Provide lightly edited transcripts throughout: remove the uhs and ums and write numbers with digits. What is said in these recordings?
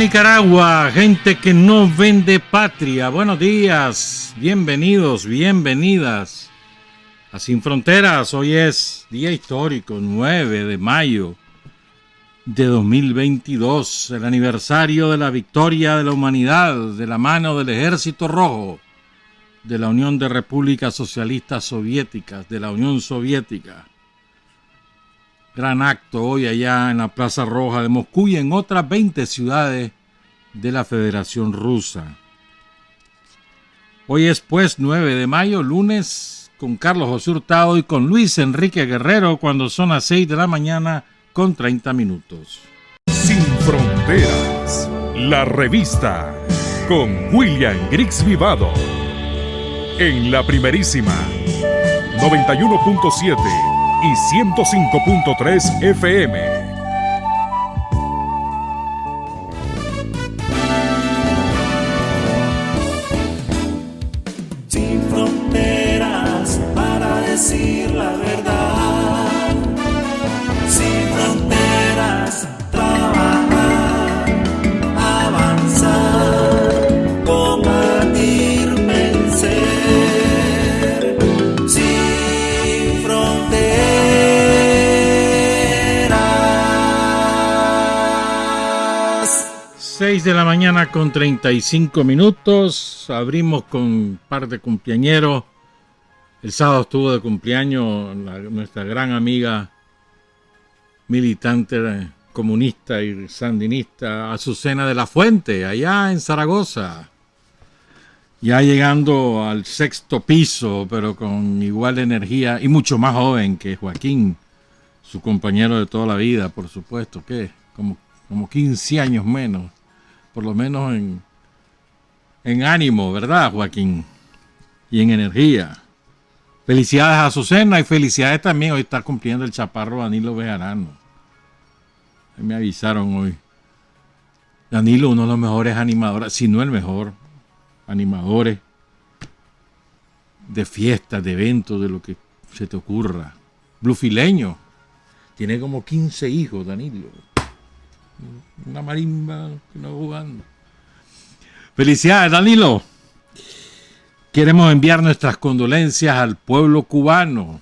Nicaragua, gente que no vende patria. Buenos días, bienvenidos, bienvenidas a Sin Fronteras. Hoy es día histórico, 9 de mayo de 2022, el aniversario de la victoria de la humanidad de la mano del Ejército Rojo de la Unión de Repúblicas Socialistas Soviéticas, de la Unión Soviética. Gran acto hoy allá en la Plaza Roja de Moscú y en otras 20 ciudades de la Federación Rusa. Hoy es pues 9 de mayo, lunes, con Carlos José Hurtado y con Luis Enrique Guerrero, cuando son las 6 de la mañana con 30 minutos. Sin Fronteras, la revista con William Griggs Vivado. En la primerísima 91.7 y 105.3 FM. Sin fronteras para decir la verdad. Sin fronteras, trabajar, avanzar, combatir, vencer. Sin fronteras. 6 de la mañana con 35 minutos. Abrimos con un par de cumpleañeros. El sábado estuvo de cumpleaños nuestra gran amiga militante comunista y sandinista Azucena de la Fuente, allá en Zaragoza. Ya llegando al 6º piso, pero con igual energía y mucho más joven que Joaquín, su compañero de toda la vida, por supuesto, que como 15 años menos, por lo menos en ánimo, ¿verdad, Joaquín? Y en energía. Felicidades a Azucena y felicidades también, hoy está cumpliendo el chaparro Danilo Bejarano. Me avisaron hoy. Danilo, uno de los mejores animadores, si no el mejor, animadores de fiestas, de eventos, de lo que se te ocurra. Blufileño. Tiene como 15 hijos, Danilo. Una marimba que no jugando. Felicidades, Danilo. Queremos enviar nuestras condolencias al pueblo cubano.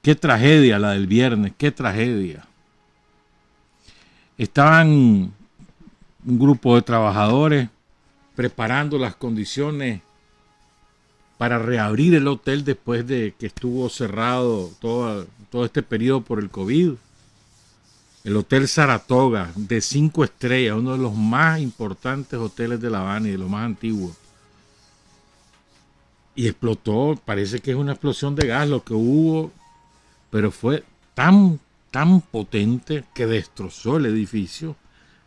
Qué tragedia la del viernes, qué tragedia. Estaban un grupo de trabajadores preparando las condiciones para reabrir el hotel después de que estuvo cerrado todo este periodo por el COVID. El Hotel Saratoga, de 5 estrellas, uno de los más importantes hoteles de La Habana y de los más antiguos. Y explotó, parece que es una explosión de gas lo que hubo, pero fue tan potente que destrozó el edificio.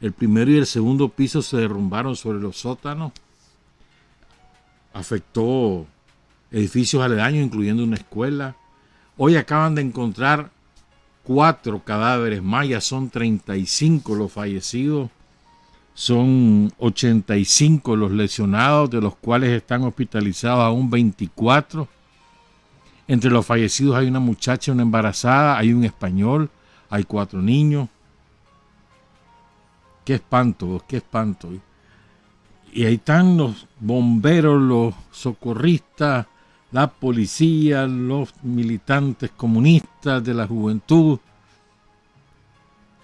El primero y el segundo piso se derrumbaron sobre los sótanos. Afectó edificios aledaños, incluyendo una escuela. Hoy acaban de encontrar 4 cadáveres más, ya son 35 los fallecidos. Son 85 los lesionados, de los cuales están hospitalizados aún 24. Entre los fallecidos hay una muchacha, una embarazada, hay un español, hay 4 niños. Qué espanto, qué espanto. Y ahí están los bomberos, los socorristas, la policía, los militantes comunistas de la juventud,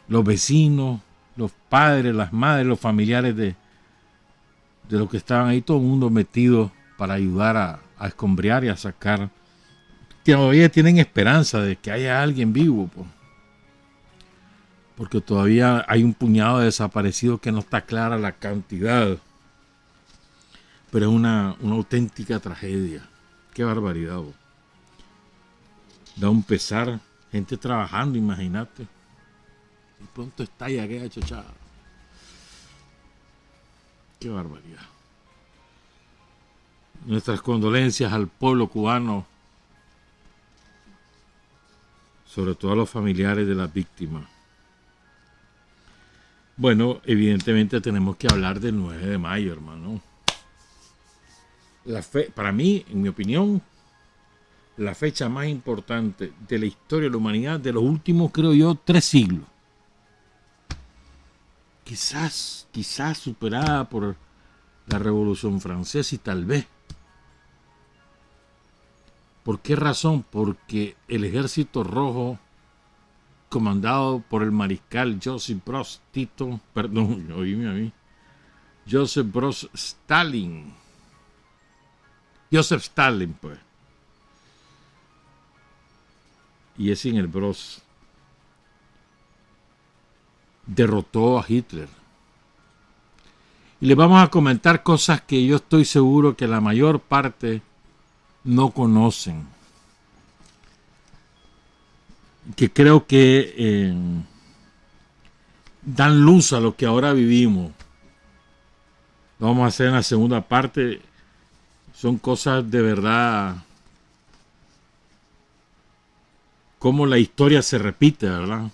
los vecinos, los padres, las madres, los familiares de los que estaban ahí, todo el mundo metido para ayudar a escombrear y a sacar. Todavía tienen esperanza de que haya alguien vivo, porque todavía hay un puñado de desaparecidos que no está clara la cantidad, pero es una auténtica tragedia. Qué barbaridad, da un pesar, gente trabajando, imagínate. Y pronto estalla aquella chochada. Qué barbaridad. Nuestras condolencias al pueblo cubano, sobre todo a los familiares de las víctimas. Bueno, evidentemente tenemos que hablar del 9 de mayo, hermano. Para mí, en mi opinión, la fecha más importante de la historia de la humanidad de los últimos, creo yo, 3 siglos. quizás superada por la Revolución Francesa y tal vez. ¿Por qué razón? Porque el Ejército Rojo, comandado por el mariscal Joseph Broz Stalin. Joseph Stalin, pues. Y es en el Broz. Derrotó a Hitler. Y les vamos a comentar cosas que yo estoy seguro que la mayor parte no conocen. Que creo que dan luz a lo que ahora vivimos. Lo vamos a hacer en la segunda parte. Son cosas de verdad. Cómo la historia se repite, ¿verdad?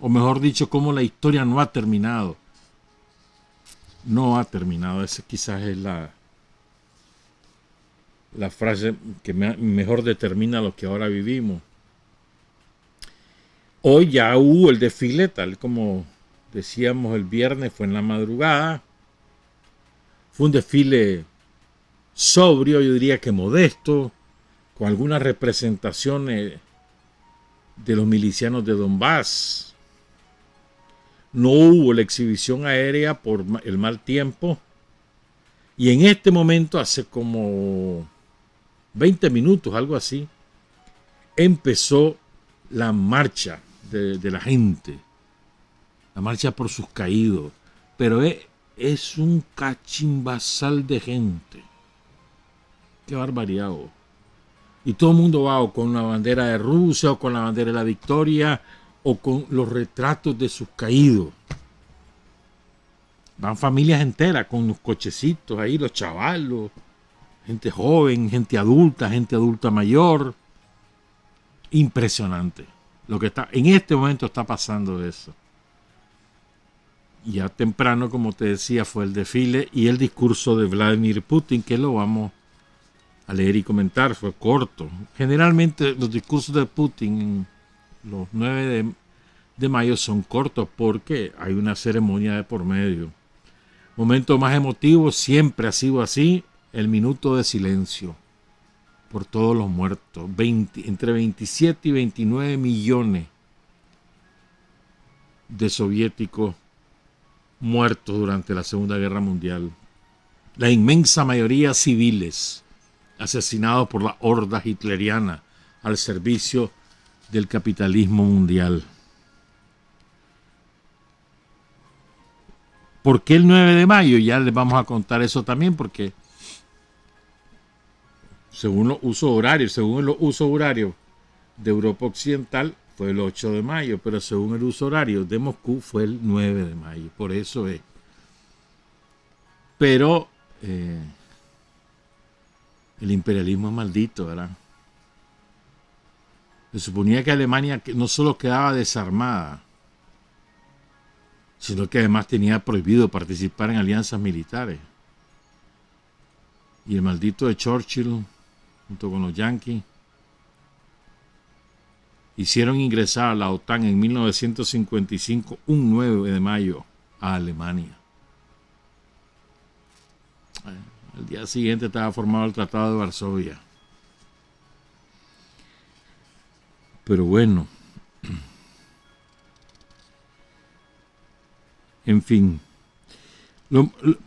O mejor dicho, cómo la historia no ha terminado. No ha terminado. Esa quizás es la frase que mejor determina lo que ahora vivimos. Hoy ya hubo el desfile, tal como decíamos el viernes, fue en la madrugada. Fue un desfile sobrio, yo diría que modesto, con algunas representaciones de los milicianos de Donbass. No hubo la exhibición aérea por el mal tiempo. Y en este momento, hace como 20 minutos, algo así, empezó la marcha de la gente. La marcha por sus caídos. Pero es un cachimbasal de gente. Qué barbaridad. Y todo el mundo va o con la bandera de Rusia, o con la bandera de la victoria, o con los retratos de sus caídos. Van familias enteras con los cochecitos ahí, los chavalos, gente joven, gente adulta mayor. Impresionante. Lo que está en este momento está pasando eso. Ya temprano, como te decía, fue el desfile y el discurso de Vladimir Putin, que lo vamos a leer y comentar. Fue corto. Generalmente los discursos de Putin en los 9 de mayo son cortos porque hay una ceremonia de por medio. Momento más emotivo siempre ha sido así, el minuto de silencio por todos los muertos. Entre 27 y 29 millones de soviéticos muertos durante la Segunda Guerra Mundial. La inmensa mayoría civiles, asesinados por la horda hitleriana al servicio del capitalismo mundial. ¿Por qué el 9 de mayo? Ya les vamos a contar eso también, porque según los usos horarios de Europa Occidental fue el 8 de mayo, pero según el uso horario de Moscú fue el 9 de mayo, por eso es. Pero el imperialismo es maldito, ¿verdad? Se suponía que Alemania no solo quedaba desarmada, sino que además tenía prohibido participar en alianzas militares. Y el maldito de Churchill, junto con los yanquis, hicieron ingresar a la OTAN en 1955, un 9 de mayo, a Alemania. Al día siguiente estaba formado el Tratado de Varsovia. Pero bueno, en fin,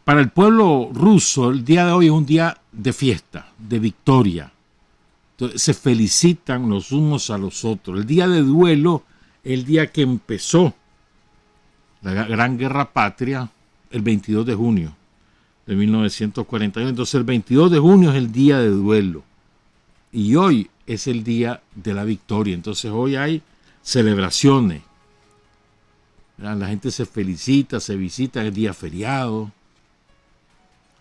para el pueblo ruso el día de hoy es un día de fiesta, de victoria. Entonces, se felicitan los unos a los otros. El día de duelo, el día que empezó la Gran Guerra Patria, el 22 de junio de 1941. Entonces el 22 de junio es el día de duelo. Y hoy es el día de la victoria. Entonces hoy hay celebraciones. La gente se felicita, se visita, el día feriado.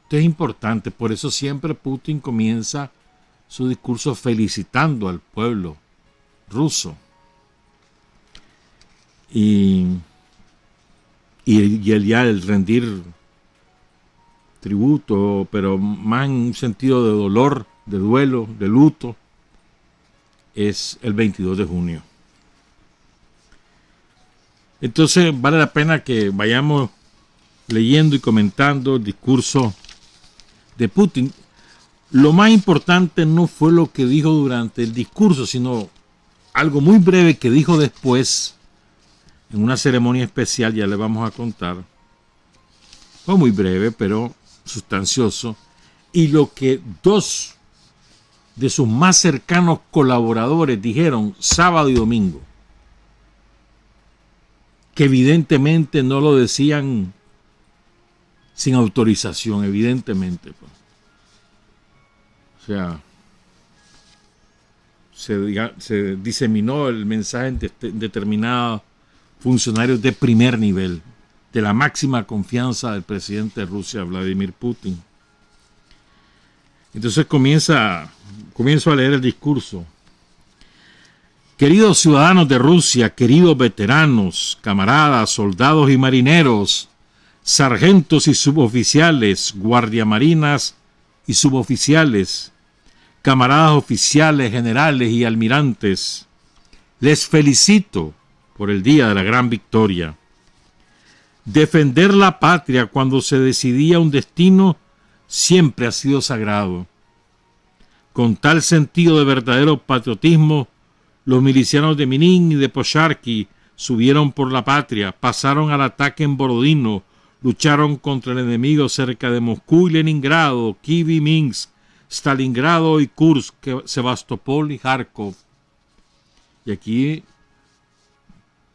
Esto es importante. Por eso siempre Putin comienza su discurso felicitando al pueblo ruso. Y el rendir tributo, pero más en un sentido de dolor, de duelo, de luto, es el 22 de junio. Entonces vale la pena que vayamos leyendo y comentando el discurso de Putin. Lo más importante no fue lo que dijo durante el discurso, sino algo muy breve que dijo después en una ceremonia especial, ya le vamos a contar. Fue muy breve, pero sustancioso. Y lo que dos de sus más cercanos colaboradores dijeron sábado y domingo, que evidentemente no lo decían sin autorización, evidentemente. O sea, se diseminó el mensaje en determinados funcionarios de primer nivel, de la máxima confianza del presidente de Rusia, Vladimir Putin. Entonces comienzo a leer el discurso. Queridos ciudadanos de Rusia, queridos veteranos, camaradas, soldados y marineros, sargentos y suboficiales, guardiamarinas y suboficiales, camaradas oficiales, generales y almirantes, les felicito por el día de la gran victoria. Defender la patria cuando se decidía un destino siempre ha sido sagrado. Con tal sentido de verdadero patriotismo, los milicianos de Minin y de Pozharki subieron por la patria, pasaron al ataque en Borodino, lucharon contra el enemigo cerca de Moscú y Leningrado, Kiev y Minsk, Stalingrado y Kursk, Sebastopol y Kharkov. Y aquí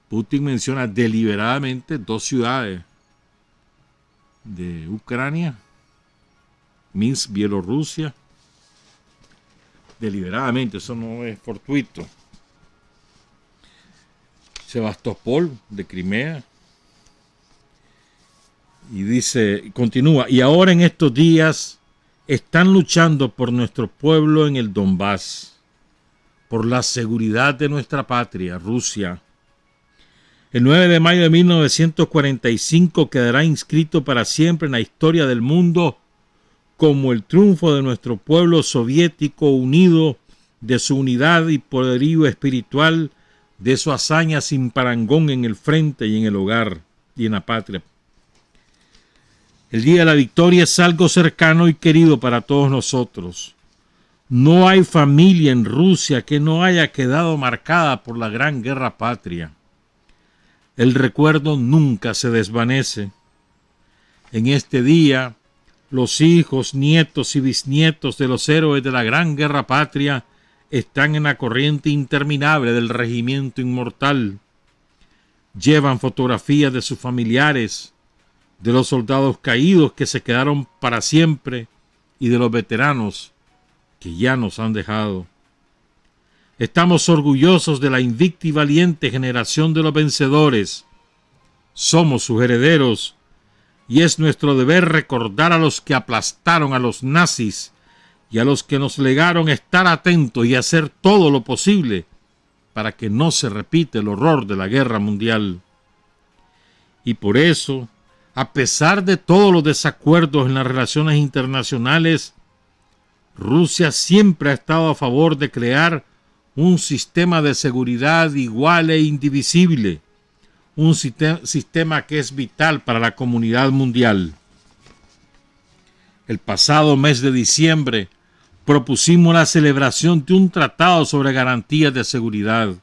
Putin menciona deliberadamente dos ciudades de Ucrania, Minsk, Bielorrusia. Deliberadamente, eso no es fortuito. Sebastopol, de Crimea. Y dice, continúa, y ahora en estos días están luchando por nuestro pueblo en el Donbass, por la seguridad de nuestra patria, Rusia. El 9 de mayo de 1945 quedará inscrito para siempre en la historia del mundo como el triunfo de nuestro pueblo soviético unido, de su unidad y poderío espiritual, de su hazaña sin parangón en el frente y en el hogar y en la patria. El día de la victoria es algo cercano y querido para todos nosotros. No hay familia en Rusia que no haya quedado marcada por la gran guerra patria. El recuerdo nunca se desvanece. En este día, los hijos, nietos y bisnietos de los héroes de la gran guerra patria están en la corriente interminable del regimiento inmortal. Llevan fotografías de sus familiares, de los soldados caídos que se quedaron para siempre y de los veteranos que ya nos han dejado. Estamos orgullosos de la invicta y valiente generación de los vencedores. Somos sus herederos y es nuestro deber recordar a los que aplastaron a los nazis y a los que nos legaron estar atentos y hacer todo lo posible para que no se repita el horror de la guerra mundial. Y por eso, a pesar de todos los desacuerdos en las relaciones internacionales, Rusia siempre ha estado a favor de crear un sistema de seguridad igual e indivisible, un sistema que es vital para la comunidad mundial. El pasado mes de diciembre propusimos la celebración de un tratado sobre garantías de seguridad.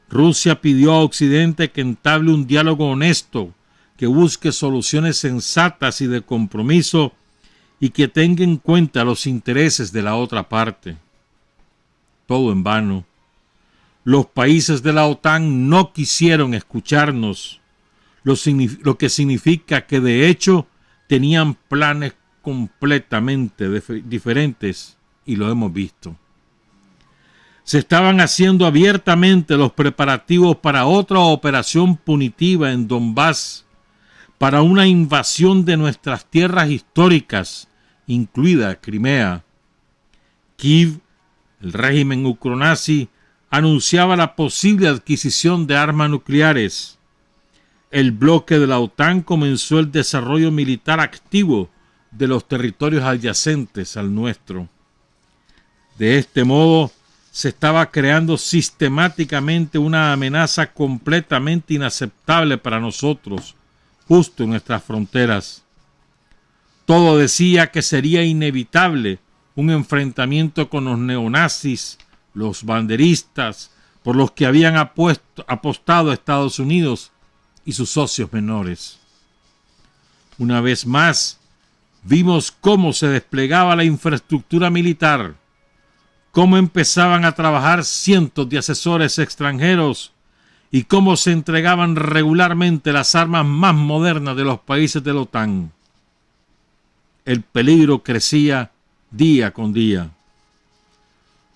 Rusia pidió a Occidente que entable un diálogo honesto, que busque soluciones sensatas y de compromiso y que tenga en cuenta los intereses de la otra parte. Todo en vano. Los países de la OTAN no quisieron escucharnos, lo que significa que de hecho tenían planes completamente diferentes y lo hemos visto. Se estaban haciendo abiertamente los preparativos para otra operación punitiva en Donbass, para una invasión de nuestras tierras históricas, incluida Crimea. Kiev, el régimen ucronazi, anunciaba la posible adquisición de armas nucleares. El bloque de la OTAN comenzó el desarrollo militar activo de los territorios adyacentes al nuestro. De este modo, se estaba creando sistemáticamente una amenaza completamente inaceptable para nosotros, justo en nuestras fronteras. Todo decía que sería inevitable un enfrentamiento con los neonazis, los banderistas, por los que habían apostado a Estados Unidos y sus socios menores. Una vez más, vimos cómo se desplegaba la infraestructura militar, cómo empezaban a trabajar cientos de asesores extranjeros y cómo se entregaban regularmente las armas más modernas de los países de la OTAN. El peligro crecía día con día.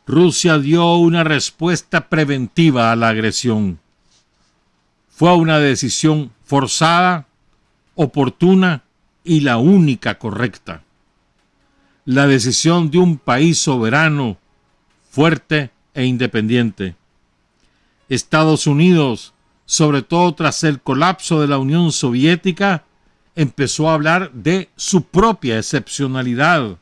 Rusia dio una respuesta preventiva a la agresión. Fue una decisión forzada, oportuna y la única correcta. La decisión de un país soberano, fuerte e independiente. Estados Unidos, sobre todo tras el colapso de la Unión Soviética, empezó a hablar de su propia excepcionalidad,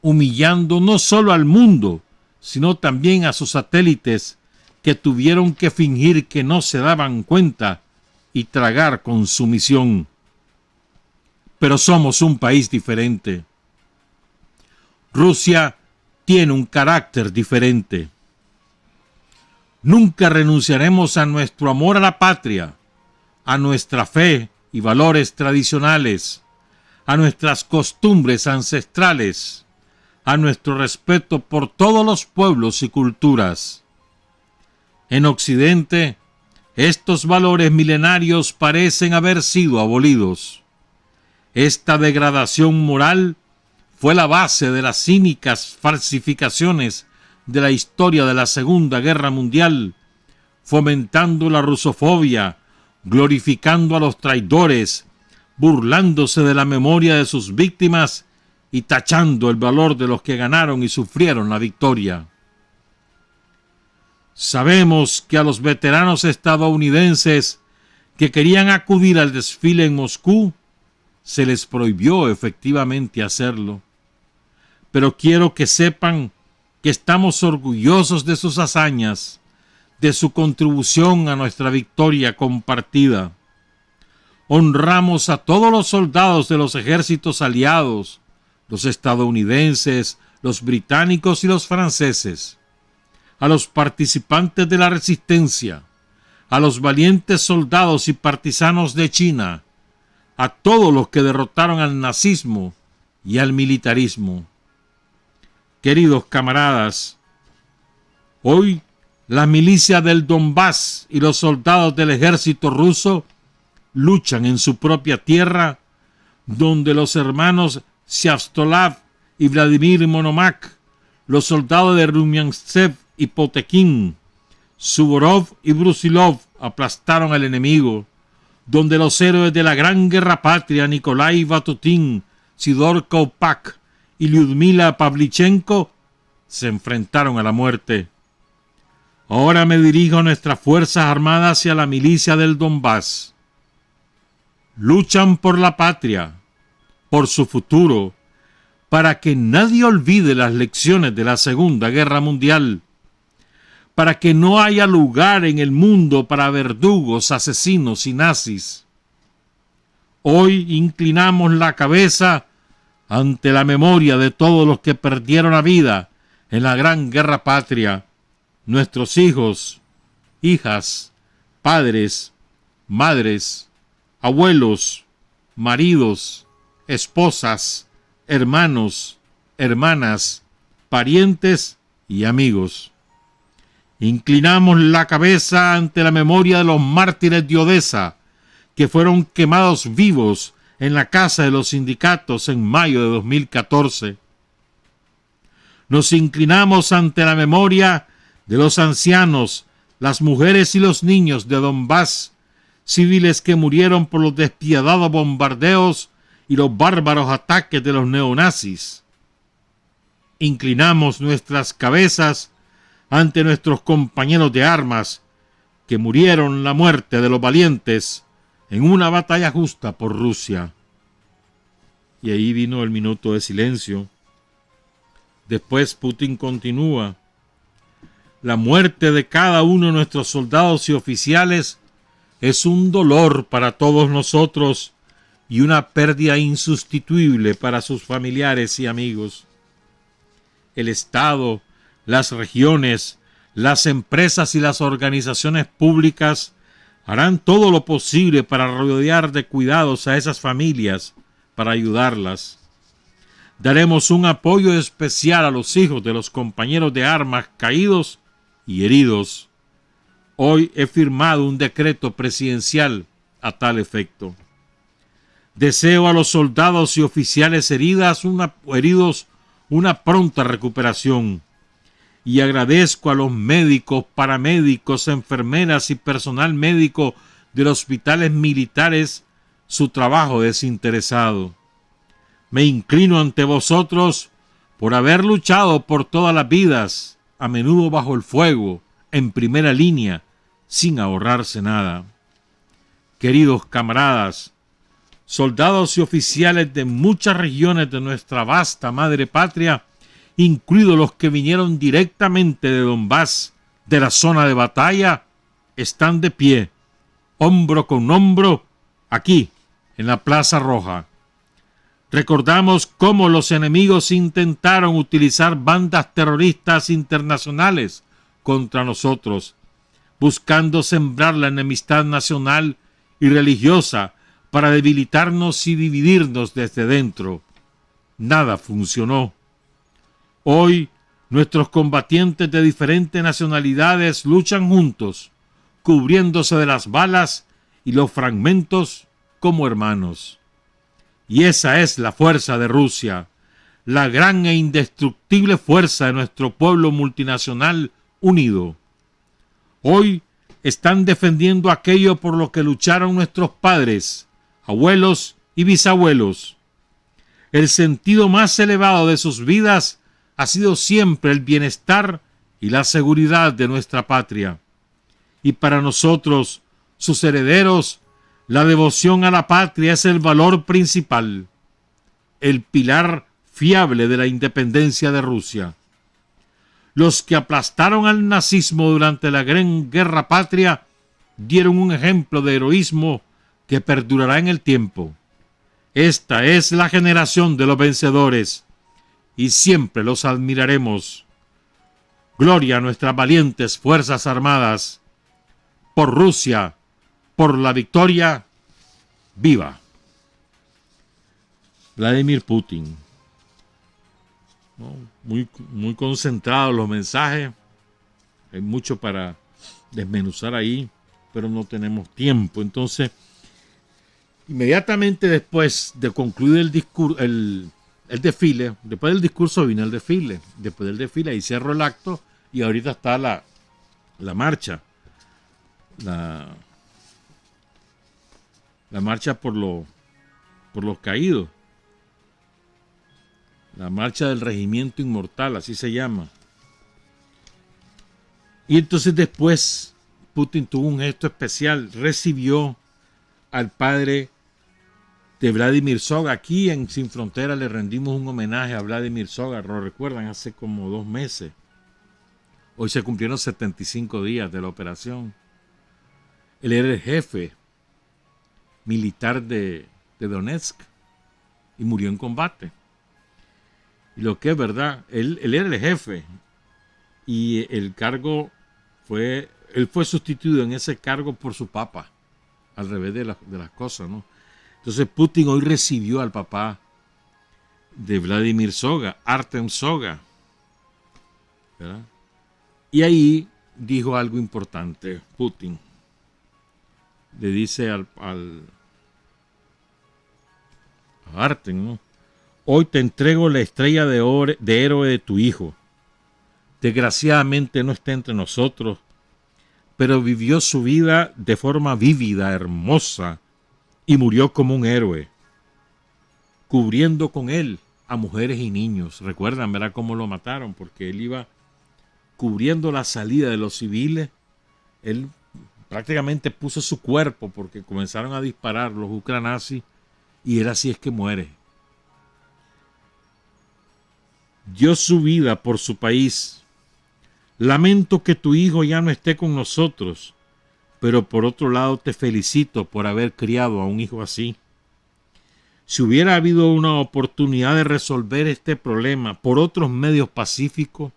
humillando no solo al mundo, sino también a sus satélites, que tuvieron que fingir que no se daban cuenta y tragar con sumisión. Pero somos un país diferente. Rusia tiene un carácter diferente. Nunca renunciaremos a nuestro amor a la patria, a nuestra fe y valores tradicionales, a nuestras costumbres ancestrales, a nuestro respeto por todos los pueblos y culturas. En Occidente, estos valores milenarios parecen haber sido abolidos. Esta degradación moral fue la base de las cínicas falsificaciones de la historia de la Segunda Guerra Mundial, fomentando la rusofobia, glorificando a los traidores, burlándose de la memoria de sus víctimas y tachando el valor de los que ganaron y sufrieron la victoria. Sabemos que a los veteranos estadounidenses que querían acudir al desfile en Moscú, se les prohibió efectivamente hacerlo. Pero quiero que sepan que estamos orgullosos de sus hazañas, de su contribución a nuestra victoria compartida. Honramos a todos los soldados de los ejércitos aliados, los estadounidenses, los británicos y los franceses, a los participantes de la resistencia, a los valientes soldados y partisanos de China, a todos los que derrotaron al nazismo y al militarismo. Queridos camaradas, hoy la milicia del Donbass y los soldados del ejército ruso luchan en su propia tierra, donde los hermanos Siavstolav y Vladimir Monomakh, los soldados de Rumiantsev y Potekin, Suvorov y Brusilov aplastaron al enemigo, donde los héroes de la Gran Guerra Patria Nikolai Batutin, Sidor Kaupak y Lyudmila Pavlichenko se enfrentaron a la muerte. Ahora me dirijo a nuestras fuerzas armadas y a la milicia del Donbass. Luchan por la patria, por su futuro, para que nadie olvide las lecciones de la Segunda Guerra Mundial, para que no haya lugar en el mundo para verdugos, asesinos y nazis. Hoy inclinamos la cabeza ante la memoria de todos los que perdieron la vida en la Gran Guerra Patria, nuestros hijos, hijas, padres, madres, abuelos, maridos, esposas, hermanos, hermanas, parientes y amigos. Inclinamos la cabeza ante la memoria de los mártires de Odesa, que fueron quemados vivos en la Casa de los Sindicatos en mayo de 2014. Nos inclinamos ante la memoria de los ancianos, las mujeres y los niños de Donbass, civiles que murieron por los despiadados bombardeos y los bárbaros ataques de los neonazis. Inclinamos nuestras cabezas ante nuestros compañeros de armas que murieron la muerte de los valientes en una batalla justa por Rusia. Y ahí vino el minuto de silencio. Después Putin continúa: la muerte de cada uno de nuestros soldados y oficiales es un dolor para todos nosotros y una pérdida insustituible para sus familiares y amigos. El Estado, las regiones, las empresas y las organizaciones públicas harán todo lo posible para rodear de cuidados a esas familias, para ayudarlas. Daremos un apoyo especial a los hijos de los compañeros de armas caídos y heridos. Hoy he firmado un decreto presidencial a tal efecto. Deseo a los soldados y oficiales heridos una pronta recuperación y agradezco a los médicos, paramédicos, enfermeras y personal médico de los hospitales militares su trabajo desinteresado. Me inclino ante vosotros por haber luchado por todas las vidas, a menudo bajo el fuego, en primera línea, sin ahorrarse nada. Queridos camaradas, soldados y oficiales de muchas regiones de nuestra vasta madre patria, incluidos los que vinieron directamente de Donbass, de la zona de batalla, están de pie, hombro con hombro, aquí, en la Plaza Roja. Recordamos cómo los enemigos intentaron utilizar bandas terroristas internacionales contra nosotros, buscando sembrar la enemistad nacional y religiosa para debilitarnos y dividirnos desde dentro. Nada funcionó. Hoy, nuestros combatientes de diferentes nacionalidades luchan juntos, cubriéndose de las balas y los fragmentos como hermanos. Y esa es la fuerza de Rusia, la gran e indestructible fuerza de nuestro pueblo multinacional unido. Hoy están defendiendo aquello por lo que lucharon nuestros padres, abuelos y bisabuelos. El sentido más elevado de sus vidas ha sido siempre el bienestar y la seguridad de nuestra patria. Y para nosotros, sus herederos, la devoción a la patria es el valor principal, el pilar fiable de la independencia de Rusia. Los que aplastaron al nazismo durante la Gran Guerra Patria dieron un ejemplo de heroísmo que perdurará en el tiempo. Esta es la generación de los vencedores y siempre los admiraremos. Gloria a nuestras valientes Fuerzas Armadas. Por Rusia, por la victoria, ¡viva! Vladimir Putin. Muy concentrados los mensajes. Hay mucho para desmenuzar ahí, pero no tenemos tiempo. Entonces, inmediatamente después de concluir el desfile, después del discurso vino el desfile. Después del desfile ahí cerró el acto y ahorita está la marcha. La marcha por los caídos. La marcha del regimiento inmortal, así se llama. Y entonces después Putin tuvo un gesto especial. Recibió al padre de Vladimir Soga. Aquí en Sin Frontera le rendimos un homenaje a Vladimir Soga. ¿Lo recuerdan? Hace como 2 meses. Hoy se cumplieron 75 días de la operación. Él era el jefe militar de Donetsk y murió en combate. Y lo que es verdad, él era el jefe y el cargo él fue sustituido en ese cargo por su papá, al revés de las cosas, ¿no? Entonces Putin hoy recibió al papá de Vladimir Soga, Artem Soga, ¿verdad? Y ahí dijo algo importante, Putin. Le dice a Artem, ¿no? Hoy te entrego la estrella de héroe de tu hijo. Desgraciadamente no está entre nosotros, pero vivió su vida de forma vívida, hermosa, y murió como un héroe, cubriendo con él a mujeres y niños. Recuerdan, ¿verdad?, cómo lo mataron, porque él iba cubriendo la salida de los civiles. Él prácticamente puso su cuerpo porque comenzaron a disparar los ucranazis y él así es que muere. Dio su vida por su país. Lamento que tu hijo ya no esté con nosotros, pero por otro lado te felicito por haber criado a un hijo así. Si hubiera habido una oportunidad de resolver este problema por otros medios pacíficos,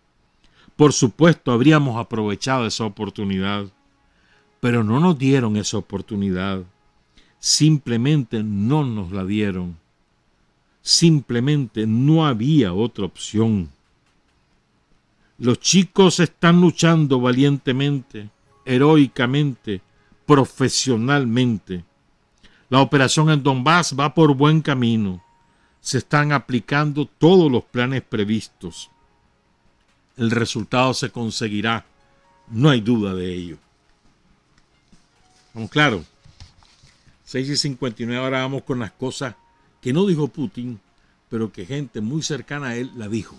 por supuesto habríamos aprovechado esa oportunidad, pero no nos dieron esa oportunidad. Simplemente no nos la dieron. Simplemente no había otra opción. Los chicos están luchando valientemente, heroicamente, profesionalmente. La operación en Donbass va por buen camino. Se están aplicando todos los planes previstos. El resultado se conseguirá, no hay duda de ello. Vamos, claro. 6:59, ahora vamos con las cosas que no dijo Putin, pero que gente muy cercana a él la dijo.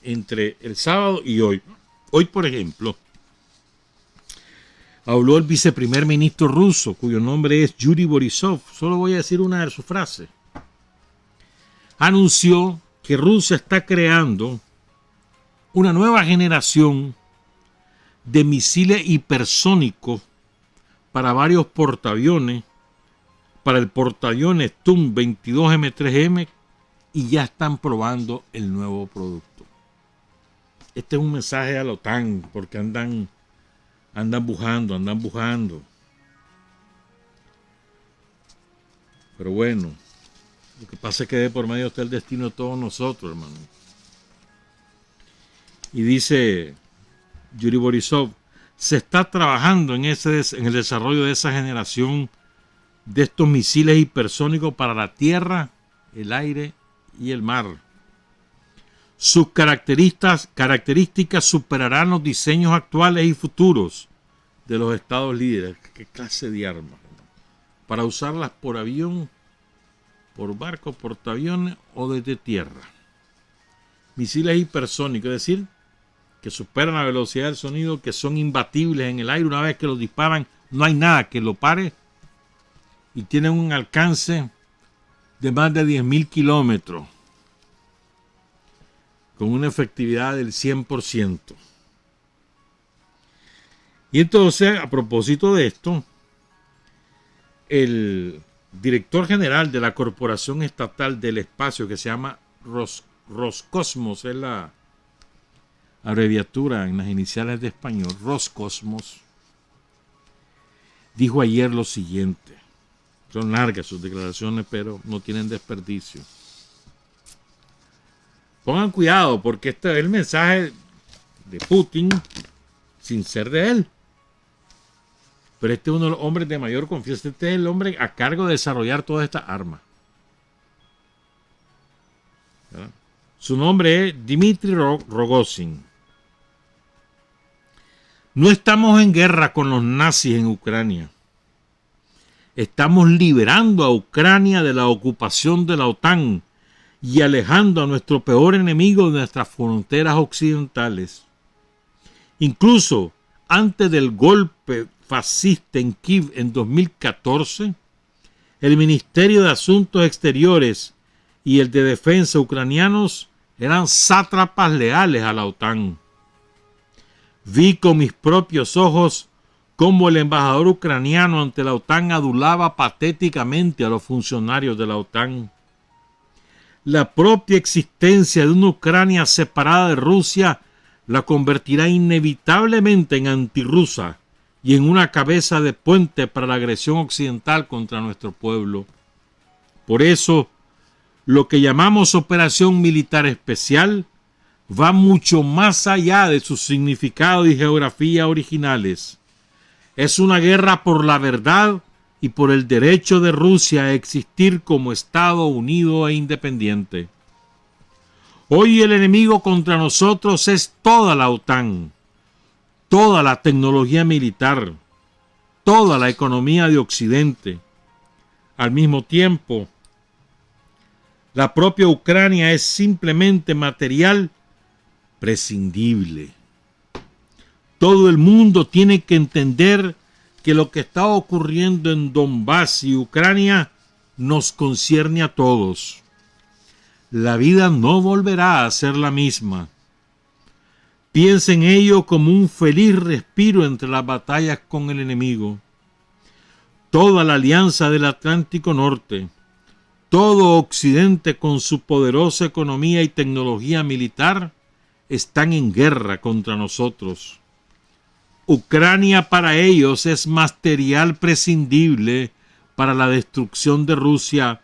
Entre el sábado y hoy. Hoy, por ejemplo, habló el viceprimer ministro ruso, cuyo nombre es Yuri Borisov. Solo voy a decir una de sus frases. Anunció que Rusia está creando una nueva generación de misiles hipersónicos para varios portaaviones, para el portaaviones TUM-22M3M, y ya están probando el nuevo producto. Este es un mensaje a la OTAN, porque andan bujando. Pero bueno, lo que pasa es que de por medio está el destino de todos nosotros, hermano. Y dice Yuri Borisov, se está trabajando en el desarrollo de esa generación de estos misiles hipersónicos para la tierra, el aire y el mar. Sus características superarán los diseños actuales y futuros de los estados líderes. ¿Qué clase de armas? Para usarlas por avión, por barco, portaaviones o desde tierra. Misiles hipersónicos, es decir, que superan la velocidad del sonido, que son imbatibles en el aire. Una vez que los disparan, no hay nada que lo pare, y tienen un alcance de más de 10.000 kilómetros, con una efectividad del 100%. Y entonces, a propósito de esto, el director general de la Corporación Estatal del Espacio, que se llama Roscosmos, es la abreviatura en las iniciales de español, Roscosmos, dijo ayer lo siguiente. Son largas sus declaraciones, pero no tienen desperdicio. Pongan cuidado, porque este es el mensaje de Putin sin ser de él. Pero este es uno de los hombres de mayor confianza. Este es el hombre a cargo de desarrollar todas estas armas. ¿Verdad? Su nombre es Dmitry Rogozin. No estamos en guerra con los nazis en Ucrania. Estamos liberando a Ucrania de la ocupación de la OTAN y alejando a nuestro peor enemigo de nuestras fronteras occidentales. Incluso antes del golpe fascista en Kiev en 2014, el Ministerio de Asuntos Exteriores y el de Defensa ucranianos eran sátrapas leales a la OTAN. Vi con mis propios ojos cómo el embajador ucraniano ante la OTAN adulaba patéticamente a los funcionarios de la OTAN. La propia existencia de una Ucrania separada de Rusia la convertirá inevitablemente en antirrusa y en una cabeza de puente para la agresión occidental contra nuestro pueblo. Por eso, lo que llamamos operación militar especial va mucho más allá de su significado y geografía originales. Es una guerra por la verdad y por el derecho de Rusia a existir como Estado unido e independiente. Hoy el enemigo contra nosotros es toda la OTAN, toda la tecnología militar, toda la economía de Occidente. Al mismo tiempo, la propia Ucrania es simplemente material prescindible. Todo el mundo tiene que entender que lo que está ocurriendo en Donbass y Ucrania nos concierne a todos. La vida no volverá a ser la misma. Piensa en ello como un feliz respiro entre las batallas con el enemigo. Toda la alianza del Atlántico Norte, todo Occidente con su poderosa economía y tecnología militar están en guerra contra nosotros. Ucrania para ellos es material prescindible para la destrucción de Rusia,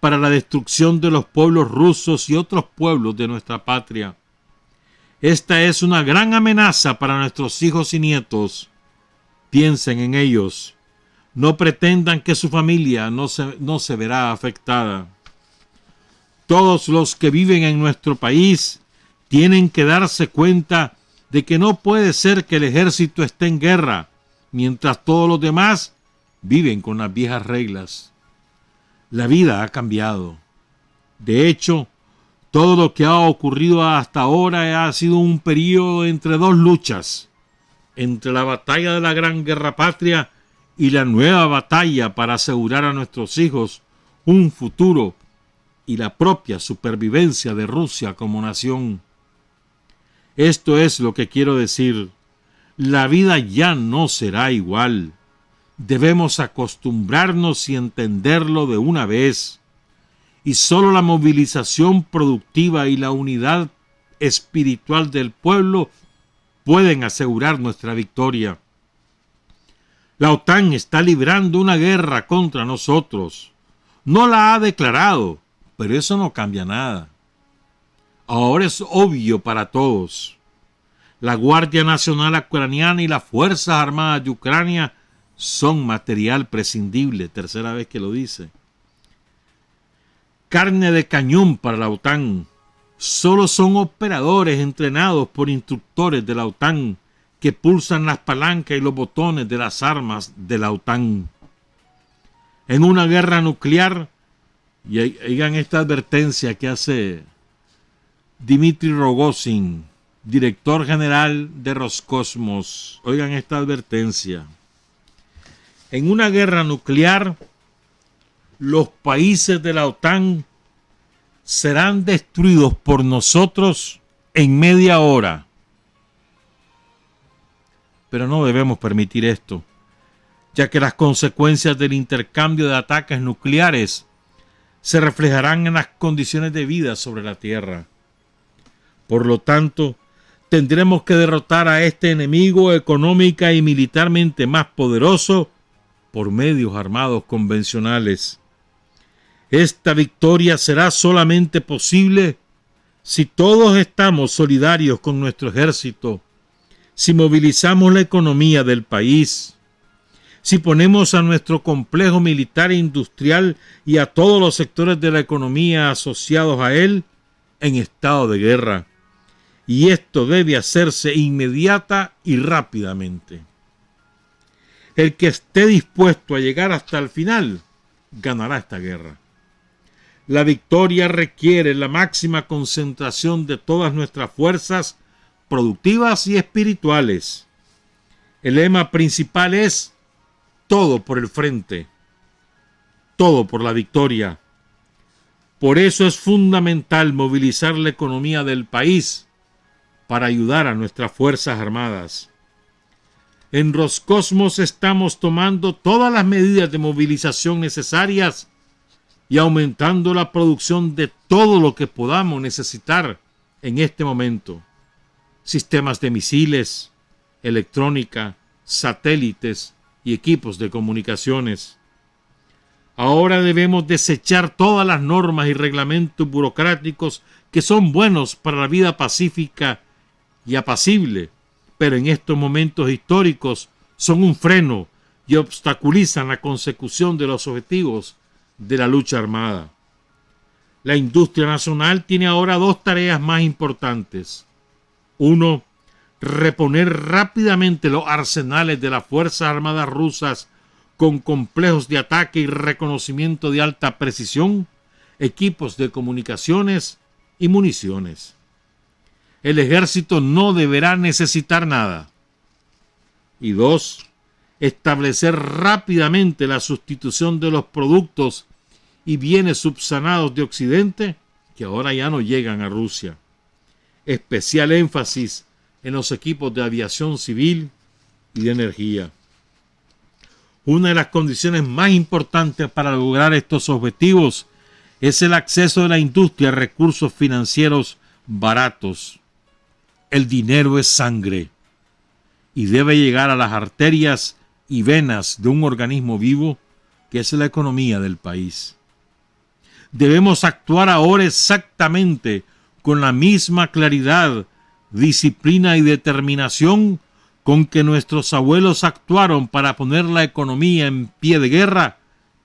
para la destrucción de los pueblos rusos y otros pueblos de nuestra patria. Esta es una gran amenaza para nuestros hijos y nietos. Piensen en ellos. No pretendan que su familia no se verá afectada. Todos los que viven en nuestro país tienen que darse cuenta de que no puede ser que el ejército esté en guerra, mientras todos los demás viven con las viejas reglas. La vida ha cambiado. De hecho, todo lo que ha ocurrido hasta ahora ha sido un periodo entre dos luchas, entre la batalla de la Gran Guerra Patria y la nueva batalla para asegurar a nuestros hijos un futuro y la propia supervivencia de Rusia como nación. Esto es lo que quiero decir. La vida ya no será igual. Debemos acostumbrarnos y entenderlo de una vez. Y solo la movilización productiva y la unidad espiritual del pueblo pueden asegurar nuestra victoria. La OTAN está librando una guerra contra nosotros. No la ha declarado, pero eso no cambia nada. Ahora es obvio para todos. La Guardia Nacional Ucraniana y las Fuerzas Armadas de Ucrania son material prescindible, tercera vez que lo dice. Carne de cañón para la OTAN. Solo son operadores entrenados por instructores de la OTAN que pulsan las palancas y los botones de las armas de la OTAN. En una guerra nuclear, y oigan esta advertencia que hace Dmitry Rogozin, director general de Roscosmos. Oigan esta advertencia. En una guerra nuclear, los países de la OTAN serán destruidos por nosotros en media hora. Pero no debemos permitir esto, ya que las consecuencias del intercambio de ataques nucleares se reflejarán en las condiciones de vida sobre la Tierra. Por lo tanto, tendremos que derrotar a este enemigo económica y militarmente más poderoso por medios armados convencionales. Esta victoria será solamente posible si todos estamos solidarios con nuestro ejército, si movilizamos la economía del país, si ponemos a nuestro complejo militar e industrial y a todos los sectores de la economía asociados a él en estado de guerra. Y esto debe hacerse inmediata y rápidamente. El que esté dispuesto a llegar hasta el final, ganará esta guerra. La victoria requiere la máxima concentración de todas nuestras fuerzas productivas y espirituales. El lema principal es todo por el frente, todo por la victoria. Por eso es fundamental movilizar la economía del país para ayudar a nuestras Fuerzas Armadas. En Roscosmos estamos tomando todas las medidas de movilización necesarias y aumentando la producción de todo lo que podamos necesitar en este momento. Sistemas de misiles, electrónica, satélites y equipos de comunicaciones. Ahora debemos desechar todas las normas y reglamentos burocráticos que son buenos para la vida pacífica y apacible, pero en estos momentos históricos son un freno y obstaculizan la consecución de los objetivos de la lucha armada. La industria nacional tiene ahora dos tareas más importantes. Uno, reponer rápidamente los arsenales de las Fuerzas Armadas rusas con complejos de ataque y reconocimiento de alta precisión, equipos de comunicaciones y municiones. El ejército no deberá necesitar nada. Y dos, establecer rápidamente la sustitución de los productos y bienes subsanados de Occidente que ahora ya no llegan a Rusia. Especial énfasis en los equipos de aviación civil y de energía. Una de las condiciones más importantes para lograr estos objetivos es el acceso de la industria a recursos financieros baratos. El dinero es sangre y debe llegar a las arterias y venas de un organismo vivo que es la economía del país. Debemos actuar ahora exactamente con la misma claridad, disciplina y determinación con que nuestros abuelos actuaron para poner la economía en pie de guerra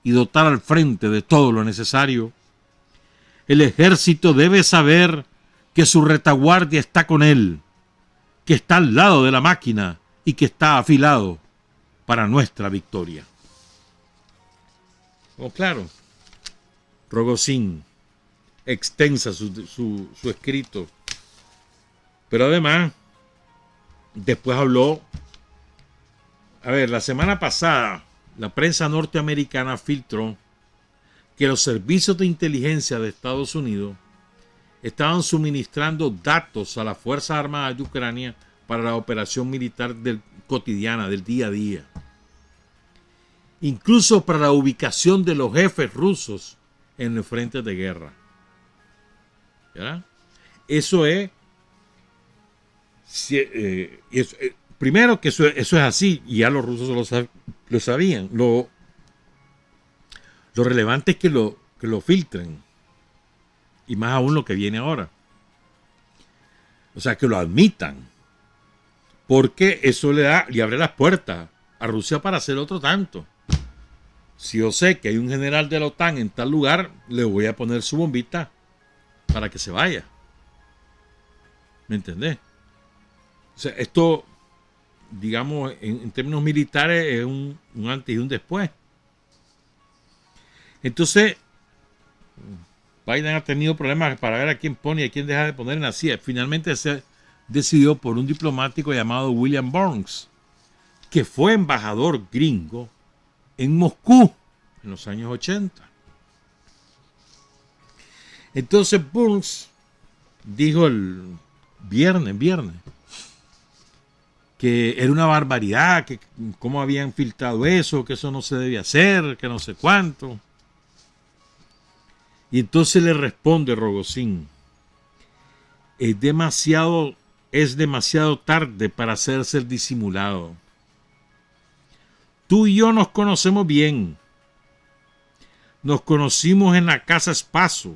y dotar al frente de todo lo necesario. El ejército debe saber que su retaguardia está con él, que está al lado de la máquina y que está afilado para nuestra victoria. Oh, claro, Rogozin, extensa su escrito, pero además, después habló, la semana pasada, la prensa norteamericana filtró que los servicios de inteligencia de Estados Unidos estaban suministrando datos a las Fuerzas Armadas de Ucrania para la operación militar cotidiana, del día a día. Incluso para la ubicación de los jefes rusos en los frentes de guerra. ¿Ya? Eso es... primero que eso es así, y ya los rusos lo sabían. Lo relevante es que lo filtren. Y más aún lo que viene ahora. O sea, que lo admitan. Porque eso le abre las puertas a Rusia para hacer otro tanto. Si yo sé que hay un general de la OTAN en tal lugar, le voy a poner su bombita para que se vaya. ¿Me entendés? O sea, esto, digamos, en términos militares es un antes y un después. Entonces, Biden ha tenido problemas para ver a quién pone y a quién deja de poner en la CIA. Finalmente se decidió por un diplomático llamado William Burns, que fue embajador gringo en Moscú en los años 80. Entonces Burns dijo el viernes, que era una barbaridad, que cómo habían filtrado eso, que eso no se debía hacer, que no sé cuánto. Y entonces le responde Rogozin: es demasiado tarde para hacerse el disimulado. Tú y yo nos conocemos bien. Nos conocimos en la casa Spaso.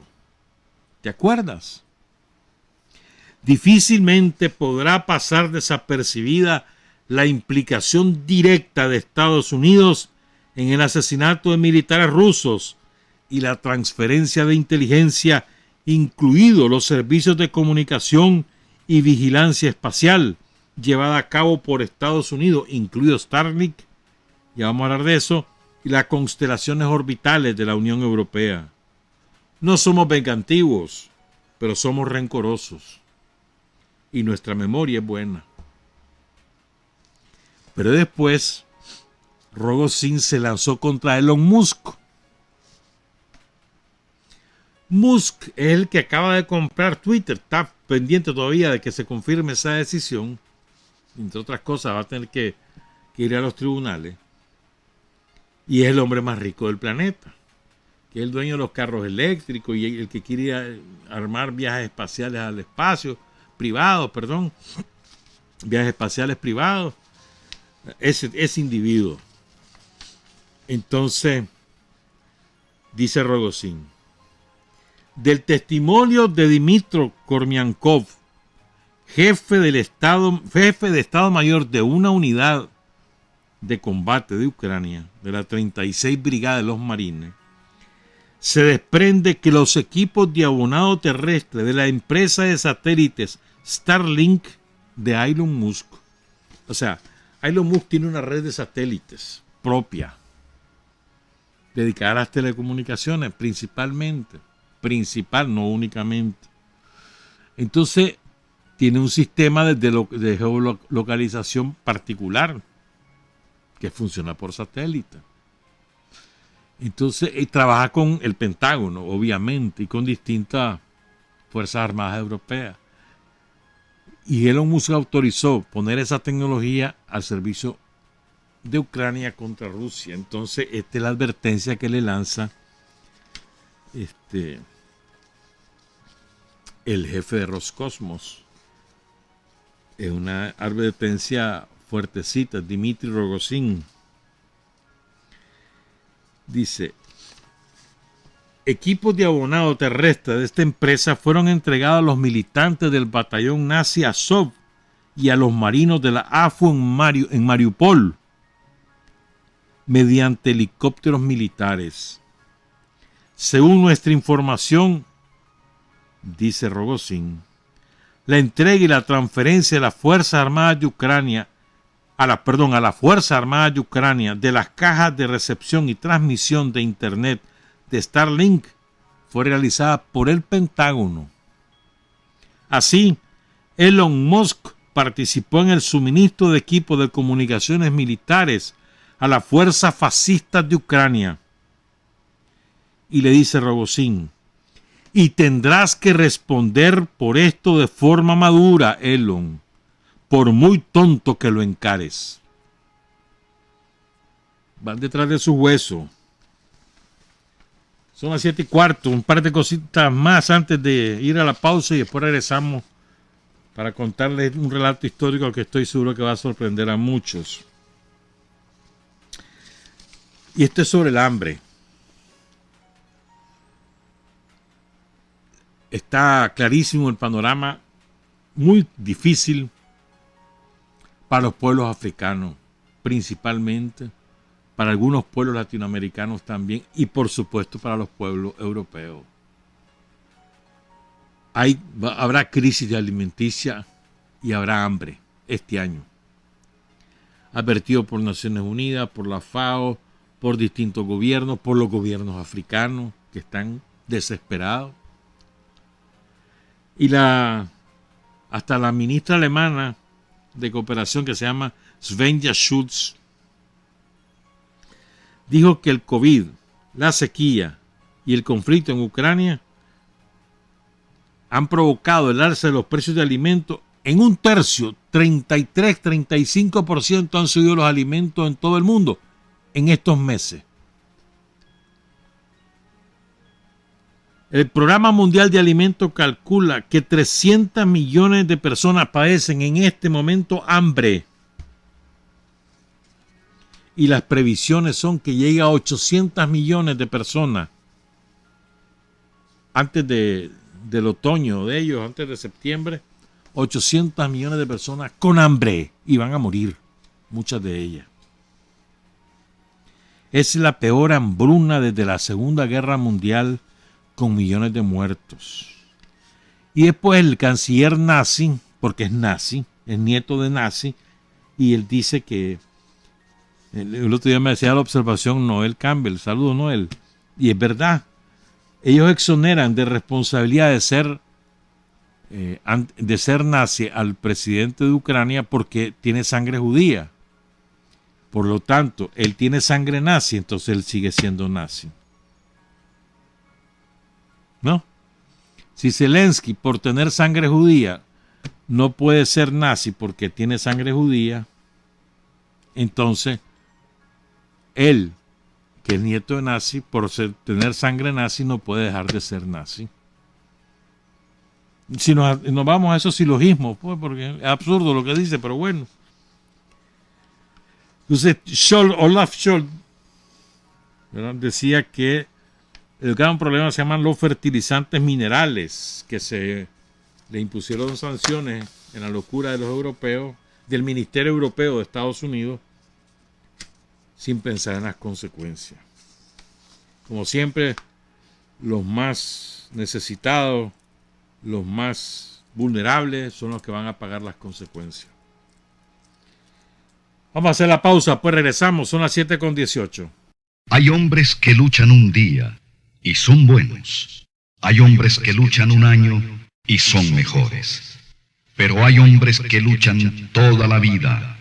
¿Te acuerdas? Difícilmente podrá pasar desapercibida la implicación directa de Estados Unidos en el asesinato de militares rusos y la transferencia de inteligencia, incluidos los servicios de comunicación y vigilancia espacial, llevada a cabo por Estados Unidos, incluido Starlink, ya vamos a hablar de eso, y las constelaciones orbitales de la Unión Europea. No somos vengativos, pero somos rencorosos. Y nuestra memoria es buena. Pero después, Rogozin se lanzó contra Elon Musk. Musk es el que acaba de comprar Twitter. Está pendiente todavía de que se confirme esa decisión. Entre otras cosas, va a tener que ir a los tribunales. Y es el hombre más rico del planeta, que es el dueño de los carros eléctricos y el que quiere armar viajes espaciales al espacio, viajes espaciales privados, ese individuo. Entonces, dice Rogozin, del testimonio de Dmitry Kormiankov, jefe de Estado Mayor de una unidad de combate de Ucrania, de la 36 Brigada de los Marines, se desprende que los equipos de abonado terrestre de la empresa de satélites Starlink de Elon Musk, o sea, Elon Musk tiene una red de satélites propia, dedicada a las telecomunicaciones no únicamente. Entonces, tiene un sistema de geolocalización particular que funciona por satélite. Entonces, trabaja con el Pentágono, obviamente, y con distintas Fuerzas Armadas Europeas. Y Elon Musk autorizó poner esa tecnología al servicio de Ucrania contra Rusia. Entonces, esta es la advertencia que le lanza el jefe de Roscosmos, es una advertencia fuertecita, Dmitry Rogozin. Dice: equipos de abonado terrestre de esta empresa fueron entregados a los militantes del batallón nazi Azov y a los marinos de la AFU en Mariupol mediante helicópteros militares. Según nuestra información, dice Rogozin, la entrega y la transferencia de las Fuerzas Armadas de Ucrania a la Fuerza Armada de Ucrania de las cajas de recepción y transmisión de Internet de Starlink fue realizada por el Pentágono. Así, Elon Musk participó en el suministro de equipos de comunicaciones militares a las fuerzas fascistas de Ucrania. Y le dice Rogozin: y tendrás que responder por esto de forma madura, Elon, por muy tonto que lo encares. Van detrás de su hueso. Son las 7:15, un par de cositas más antes de ir a la pausa y después regresamos para contarles un relato histórico que estoy seguro que va a sorprender a muchos. Y esto es sobre el hambre. Está clarísimo el panorama, muy difícil para los pueblos africanos, principalmente, para algunos pueblos latinoamericanos también, y por supuesto para los pueblos europeos. Habrá crisis de alimenticia y habrá hambre este año. Advertido por Naciones Unidas, por la FAO, por distintos gobiernos, por los gobiernos africanos que están desesperados. Y hasta la ministra alemana de cooperación, que se llama Svenja Schulz, dijo que el COVID, la sequía y el conflicto en Ucrania han provocado el alza de los precios de alimentos en un tercio. 33-35% han subido los alimentos en todo el mundo en estos meses. El Programa Mundial de Alimentos calcula que 300 millones de personas padecen en este momento hambre. Y las previsiones son que llegue a 800 millones de personas antes del otoño de ellos, antes de septiembre. 800 millones de personas con hambre y van a morir, muchas de ellas. Es la peor hambruna desde la Segunda Guerra Mundial, con millones de muertos. Y después el canciller nazi, porque es nazi, es nieto de nazi, y él dice que, el otro día me decía la observación Noel Campbell, saludos Noel, y es verdad, ellos exoneran de responsabilidad de ser nazi al presidente de Ucrania porque tiene sangre judía. Por lo tanto, él tiene sangre nazi, entonces él sigue siendo nazi. ¿No? Si Zelensky, por tener sangre judía, no puede ser nazi porque tiene sangre judía, entonces él, que es nieto de nazi, por tener sangre nazi, no puede dejar de ser nazi. Si nos vamos a esos silogismos, pues, porque es absurdo lo que dice, pero bueno. Entonces, Olaf Scholz decía que el gran problema se llaman los fertilizantes minerales, que se le impusieron sanciones en la locura de los europeos, del Ministerio Europeo de Estados Unidos, sin pensar en las consecuencias. Como siempre, los más necesitados, los más vulnerables son los que van a pagar las consecuencias. Vamos a hacer la pausa, pues regresamos, son las 7:18. Hay hombres que luchan un día y son buenos. Hay hombres que luchan un año y son mejores. Pero hay hombres que luchan toda la vida.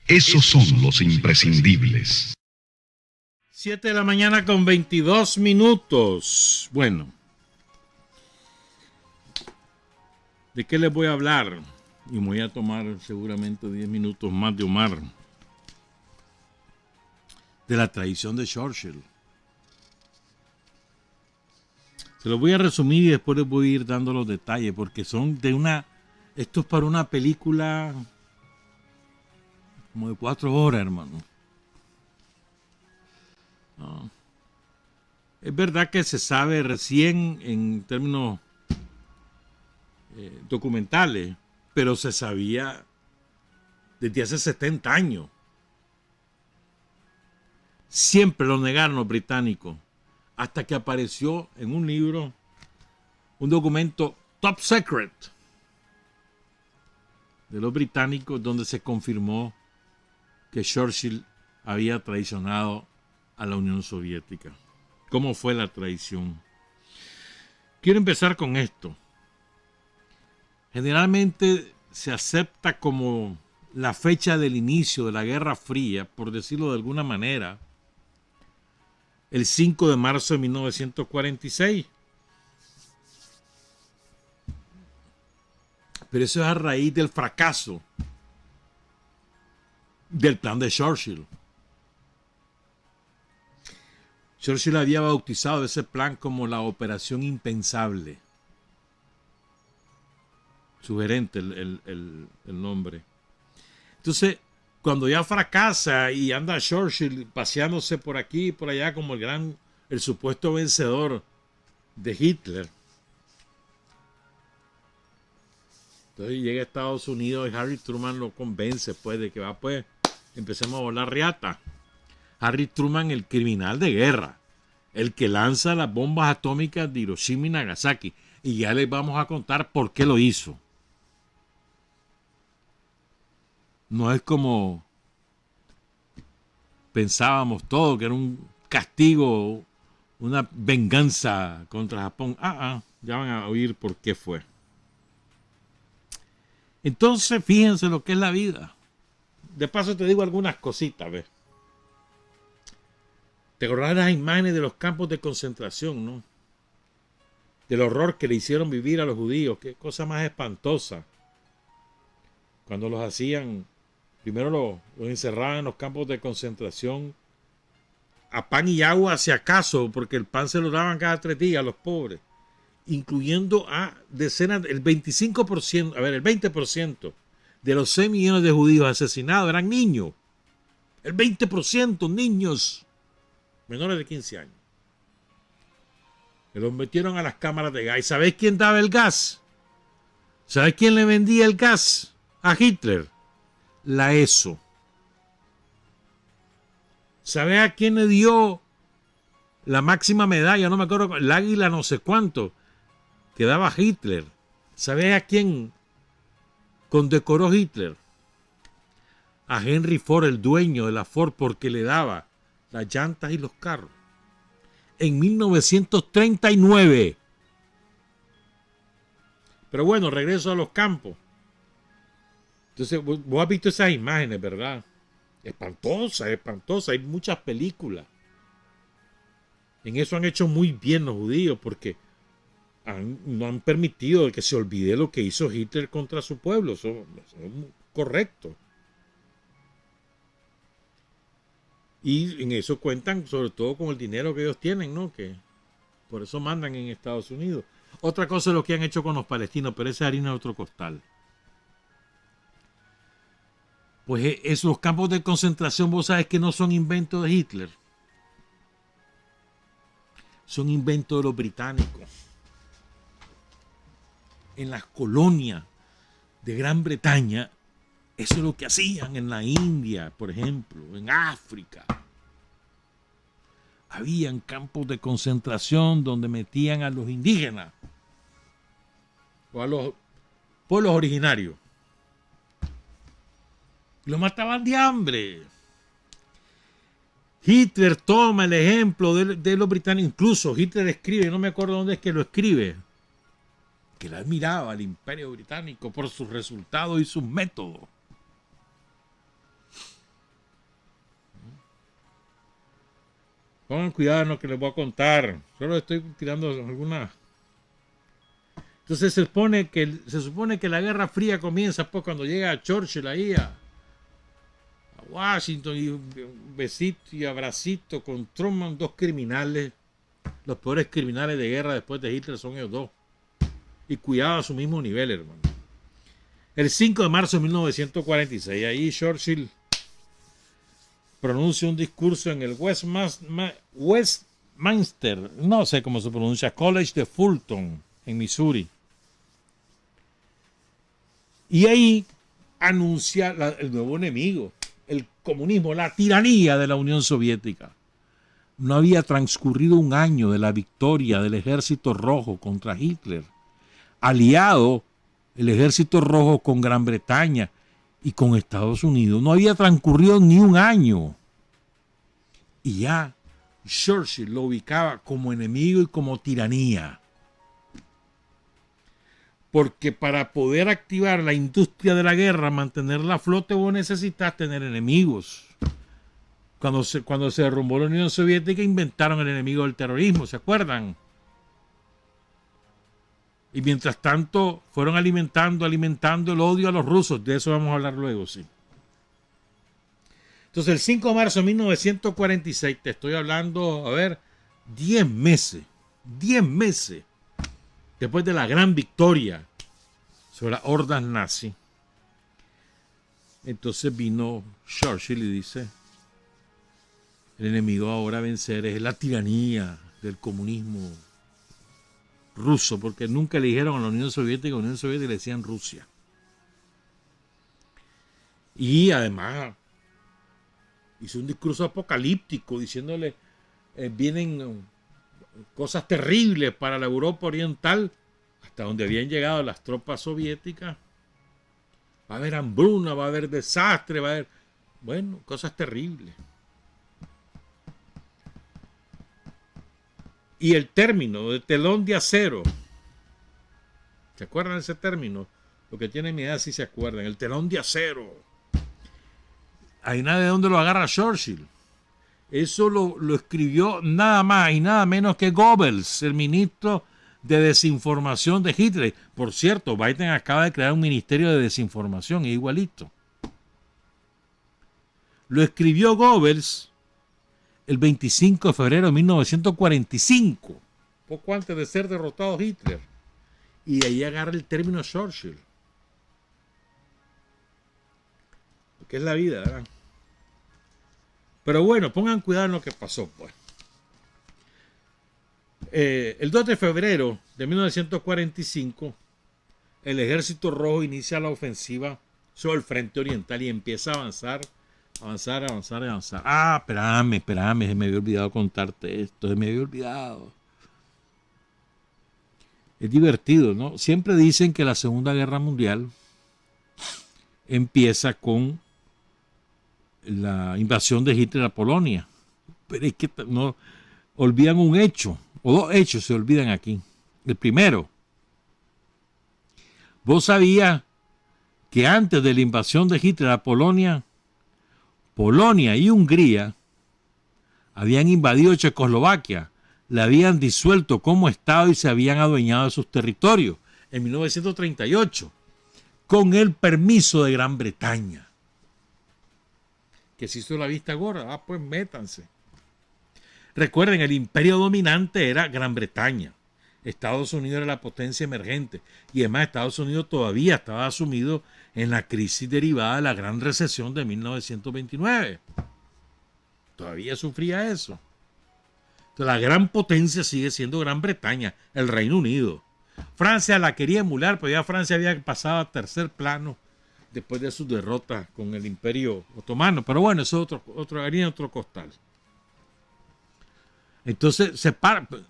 Esos son los imprescindibles. 7 de la mañana con 22 minutos. Bueno, ¿de qué les voy a hablar? Y me voy a tomar seguramente 10 minutos más de Omar. De la traición de Churchill. Se los voy a resumir y después les voy a ir dando los detalles, porque son de una... Esto es para una película como de 4 horas, hermano. No. Es verdad que se sabe recién en términos documentales, pero se sabía desde hace 70 años. Siempre lo negaron los británicos, hasta que apareció en un libro, un documento top secret de los británicos, donde se confirmó que Churchill había traicionado a la Unión Soviética. ¿Cómo fue la traición? Quiero empezar con esto. Generalmente se acepta como la fecha del inicio de la Guerra Fría, por decirlo de alguna manera, el 5 de marzo de 1946. Pero eso es a raíz del fracaso del plan de Churchill. Churchill había bautizado ese plan como la Operación Impensable. Sugerente el nombre. Entonces, cuando ya fracasa y anda Churchill paseándose por aquí y por allá como el supuesto vencedor de Hitler. Entonces llega a Estados Unidos y Harry Truman lo convence pues de que va pues empecemos a volar riata. Harry Truman, el criminal de guerra, el que lanza las bombas atómicas de Hiroshima y Nagasaki. Y ya les vamos a contar por qué lo hizo. No es como pensábamos todos, que era un castigo, una venganza contra Japón. Ya van a oír por qué fue. Entonces, fíjense lo que es la vida. De paso te digo algunas cositas, ¿ves? Te acordás de las imágenes de los campos de concentración, ¿no? Del horror que le hicieron vivir a los judíos. Qué cosa más espantosa. Cuando los hacían, primero los encerraban en los campos de concentración a pan y agua, si acaso, porque el pan se lo daban cada 3 días a los pobres, incluyendo a decenas, el 25%, el 20% de los 6 millones de judíos asesinados eran niños. El 20% niños menores de 15 años. Que los metieron a las cámaras de gas. ¿Y sabéis quién daba el gas? ¿Sabéis quién le vendía el gas a Hitler? La ESO. ¿Sabéis a quién le dio la máxima medalla? No me acuerdo, el águila no sé cuánto, que daba Hitler. ¿Sabéis a quién condecoró Hitler? A Henry Ford, el dueño de la Ford, porque le daba las llantas y los carros. En 1939. Pero bueno, regreso a los campos. Entonces, vos has visto esas imágenes, ¿verdad? Espantosa, espantosa. Hay muchas películas. En eso han hecho muy bien los judíos, porque no han permitido que se olvide lo que hizo Hitler contra su pueblo. Eso es correcto. Y en eso cuentan sobre todo con el dinero que ellos tienen, ¿no? Que por eso mandan en Estados Unidos. Otra cosa es lo que han hecho con los palestinos, pero esa harina de otro costal. Pues esos campos de concentración, vos sabes que no son inventos de Hitler. Son inventos de los británicos. En las colonias de Gran Bretaña, eso es lo que hacían en la India, por ejemplo, en África. Habían campos de concentración donde metían a los indígenas o a los pueblos originarios. Los mataban de hambre. Hitler toma el ejemplo de los británicos. Incluso Hitler escribe, no me acuerdo dónde es que lo escribe, que le admiraba al Imperio Británico por sus resultados y sus métodos. Pongan cuidado en lo que les voy a contar. Solo estoy tirando algunas. Entonces se supone que la Guerra Fría comienza pues cuando llega Churchill ahí a Washington y un besito y abracito con Truman, 2 criminales. Los peores criminales de guerra después de Hitler son ellos dos. Y cuidado a su mismo nivel, hermano. El 5 de marzo de 1946, ahí Churchill pronuncia un discurso en el Westminster, no sé cómo se pronuncia, College de Fulton, en Missouri. Y ahí anuncia el nuevo enemigo, el comunismo, la tiranía de la Unión Soviética. No había transcurrido un año de la victoria del Ejército Rojo contra Hitler, aliado el Ejército Rojo con Gran Bretaña y con Estados Unidos. No había transcurrido ni un año. Y ya Churchill lo ubicaba como enemigo y como tiranía. Porque para poder activar la industria de la guerra, mantenerla a flote, vos necesitas tener enemigos. Cuando se derrumbó la Unión Soviética, inventaron el enemigo del terrorismo, ¿se acuerdan? Y mientras tanto, fueron alimentando el odio a los rusos. De eso vamos a hablar luego, sí. Entonces, el 5 de marzo de 1946, te estoy hablando, 10 meses. 10 meses después de la gran victoria sobre las hordas nazi. Entonces vino Churchill y dice, el enemigo ahora a vencer es la tiranía del comunismo ruso, porque nunca le dijeron a la Unión Soviética le decían Rusia. Y además hizo un discurso apocalíptico diciéndole, vienen cosas terribles para la Europa oriental, hasta donde habían llegado las tropas soviéticas. Va a haber hambruna, va a haber desastre, va a haber, bueno, cosas terribles. Y el término de telón de acero, ¿se acuerdan de ese término? Lo que tiene mi edad sí se acuerdan, el telón de acero. Hay nada de dónde lo agarra Churchill. Eso lo escribió nada más y nada menos que Goebbels, el ministro de desinformación de Hitler. Por cierto, Biden acaba de crear un ministerio de desinformación, es igualito. Lo escribió Goebbels el 25 de febrero de 1945, poco antes de ser derrotado Hitler. Y de ahí agarra el término Churchill. Porque es la vida, ¿verdad? Pero bueno, pongan cuidado en lo que pasó, pues. El 2 de febrero de 1945, el Ejército Rojo inicia la ofensiva sobre el frente oriental y empieza a avanzar. Ah, espérame, se me había olvidado contarte esto, Es divertido, ¿no? Siempre dicen que la Segunda Guerra Mundial empieza con la invasión de Hitler a Polonia. Pero es que no olvidan un hecho, o dos hechos se olvidan aquí. El primero, vos sabías que antes de la invasión de Hitler a Polonia, Polonia y Hungría habían invadido Checoslovaquia, la habían disuelto como Estado y se habían adueñado de sus territorios en 1938, con el permiso de Gran Bretaña. Que se hizo la vista gorda, pues métanse. Recuerden, el imperio dominante era Gran Bretaña. Estados Unidos era la potencia emergente. Y además Estados Unidos todavía estaba sumido en la crisis derivada de la gran recesión de 1929. Todavía sufría eso. Entonces, la gran potencia sigue siendo Gran Bretaña, el Reino Unido. Francia la quería emular, pero ya Francia había pasado a tercer plano después de su derrota con el Imperio Otomano. Pero bueno, eso es otro costal. Entonces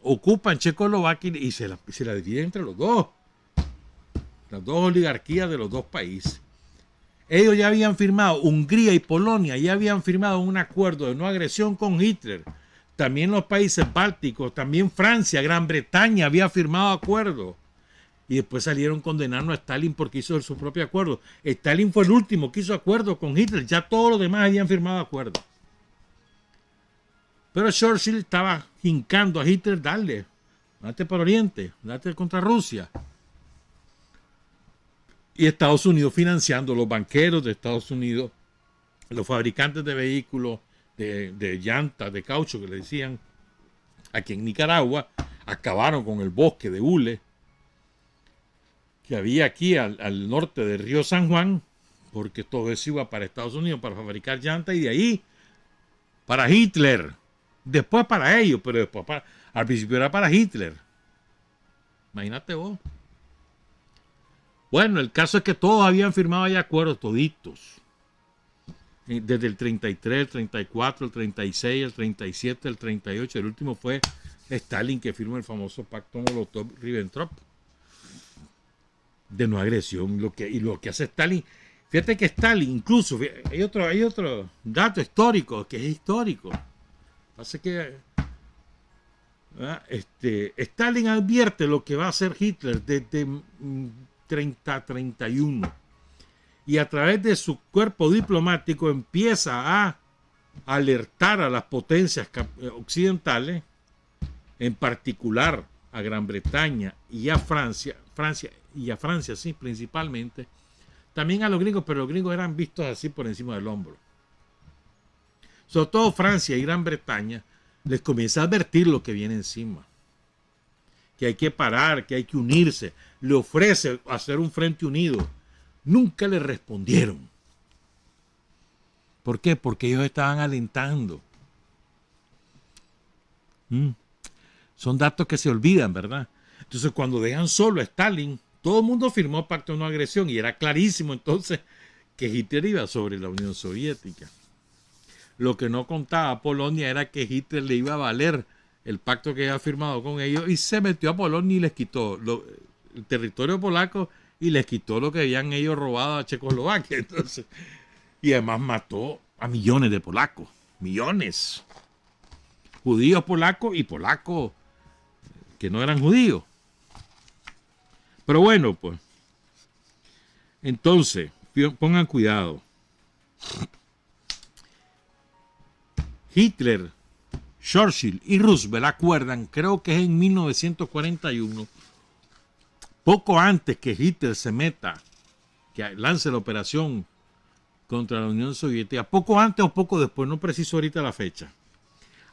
ocupan Checoslovaquia y se la dividen entre los dos. Las dos oligarquías de los dos países. Ellos ya habían firmado, Hungría y Polonia ya habían firmado un acuerdo de no agresión con Hitler. También los países bálticos, también Francia, Gran Bretaña había firmado acuerdos. Y después salieron condenando a Stalin porque hizo su propio acuerdo. Stalin fue el último que hizo acuerdo con Hitler. Ya todos los demás habían firmado acuerdos. Pero Churchill estaba hincando a Hitler, dale para Oriente, date contra Rusia. Y Estados Unidos financiando, los banqueros de Estados Unidos, los fabricantes de vehículos, de llantas, de caucho que le decían, Aquí en Nicaragua acabaron con el bosque de hule que había aquí al norte del río San Juan, porque todo eso iba para Estados Unidos para fabricar llantas y de ahí para Hitler. Después para ellos, pero después al principio era para Hitler. Imagínate vos. Bueno, el caso es que todos habían firmado ya acuerdos, toditos. Desde el 33, el 34, el 36, el 37, el 38. El último fue Stalin, que firma el famoso pacto Molotov-Ribbentrop de no agresión. Lo que hace Stalin, fíjate que Stalin, incluso, hay otro dato histórico, que es histórico. Pasa que Stalin advierte lo que va a hacer Hitler desde 31. Y a través de su cuerpo diplomático empieza a alertar a las potencias occidentales, en particular a Gran Bretaña y a Francia sí, principalmente, también a los gringos, pero los gringos eran vistos así por encima del hombro. Sobre todo Francia y Gran Bretaña les comienza a advertir lo que viene encima, que hay que parar, que hay que unirse. Le ofrece hacer un frente unido. Nunca le respondieron. ¿Por qué? Porque ellos estaban alentando. Son datos que se olvidan, ¿verdad? Entonces, cuando dejan solo a Stalin, todo el mundo firmó pacto de no agresión y era clarísimo entonces que Hitler iba sobre la Unión Soviética. Lo que no contaba Polonia era que Hitler le iba a valer el pacto que había firmado con ellos y se metió a Polonia y les quitó el territorio polaco y les quitó lo que habían ellos robado a Checoslovaquia. Entonces, y además mató a millones de polacos, millones, judíos polacos y polacos que no eran judíos. Pero bueno, pues, entonces, pongan cuidado. Hitler, Churchill y Roosevelt acuerdan, creo que es en 1941, poco antes que Hitler se meta, que lance la operación contra la Unión Soviética, poco antes o poco después, no preciso ahorita la fecha,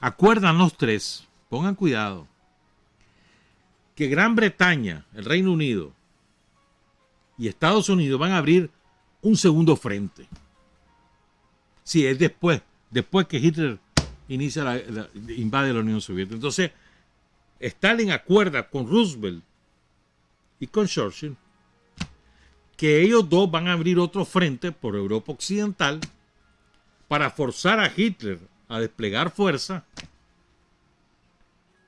acuerdan los tres, pongan cuidado, que Gran Bretaña, el Reino Unido y Estados Unidos van a abrir un segundo frente. Sí, es después que Hitler inicia invade la Unión Soviética. Entonces, Stalin acuerda con Roosevelt y con Churchill que ellos dos van a abrir otro frente por Europa Occidental para forzar a Hitler a desplegar fuerza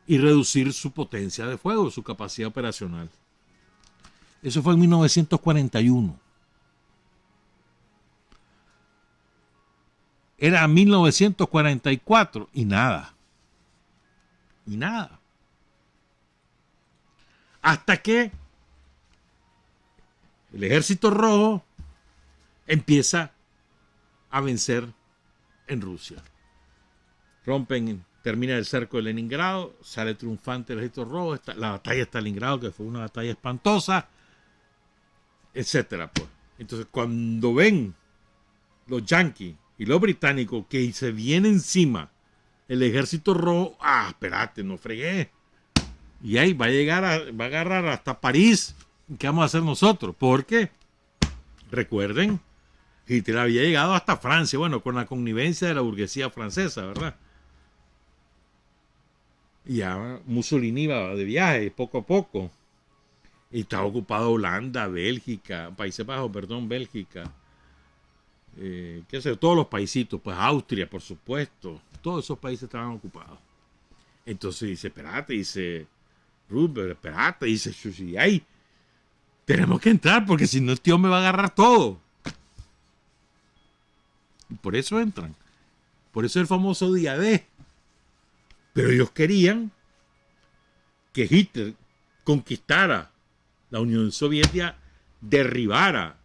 y reducir su potencia de fuego, su capacidad operacional. Eso fue en 1941. Era 1944 y nada. Y nada. Hasta que el Ejército Rojo empieza a vencer en Rusia. Termina el cerco de Leningrado, sale triunfante el Ejército Rojo, la batalla de Stalingrado, que fue una batalla espantosa, etcétera, pues. Entonces, cuando ven los yanquis y los británicos que se viene encima el Ejército Rojo, espérate, no fregué. Y ahí va a agarrar hasta París. ¿Qué vamos a hacer nosotros? Porque, recuerden, Hitler había llegado hasta Francia, bueno, con la connivencia de la burguesía francesa, ¿verdad? Y ya Mussolini iba de viaje poco a poco. Y estaba ocupado Holanda, Bélgica, Países Bajos, perdón, Bélgica. Qué sé yo, todos los paisitos, pues Austria, por supuesto. Todos esos países estaban ocupados. Entonces dice, espérate, Rupert, espérate, dice Chuchi, tenemos que entrar porque si no el tío me va a agarrar todo. Y por eso entran. Por eso el famoso día D. Pero ellos querían que Hitler conquistara la Unión Soviética, derribara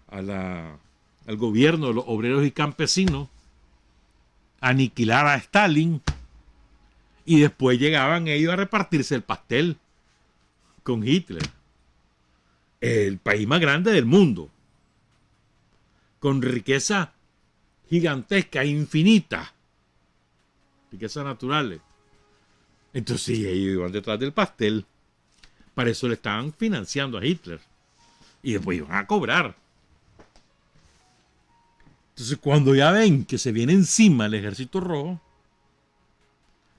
al gobierno de los obreros y campesinos, aniquilara a Stalin y después llegaban ellos a repartirse el pastel con Hitler. El país más grande del mundo, con riqueza gigantesca, infinita, riquezas naturales, Entonces ellos iban detrás del pastel. Para eso le estaban financiando a Hitler. Y después iban a cobrar. Entonces cuando ya ven que se viene encima el ejército rojo,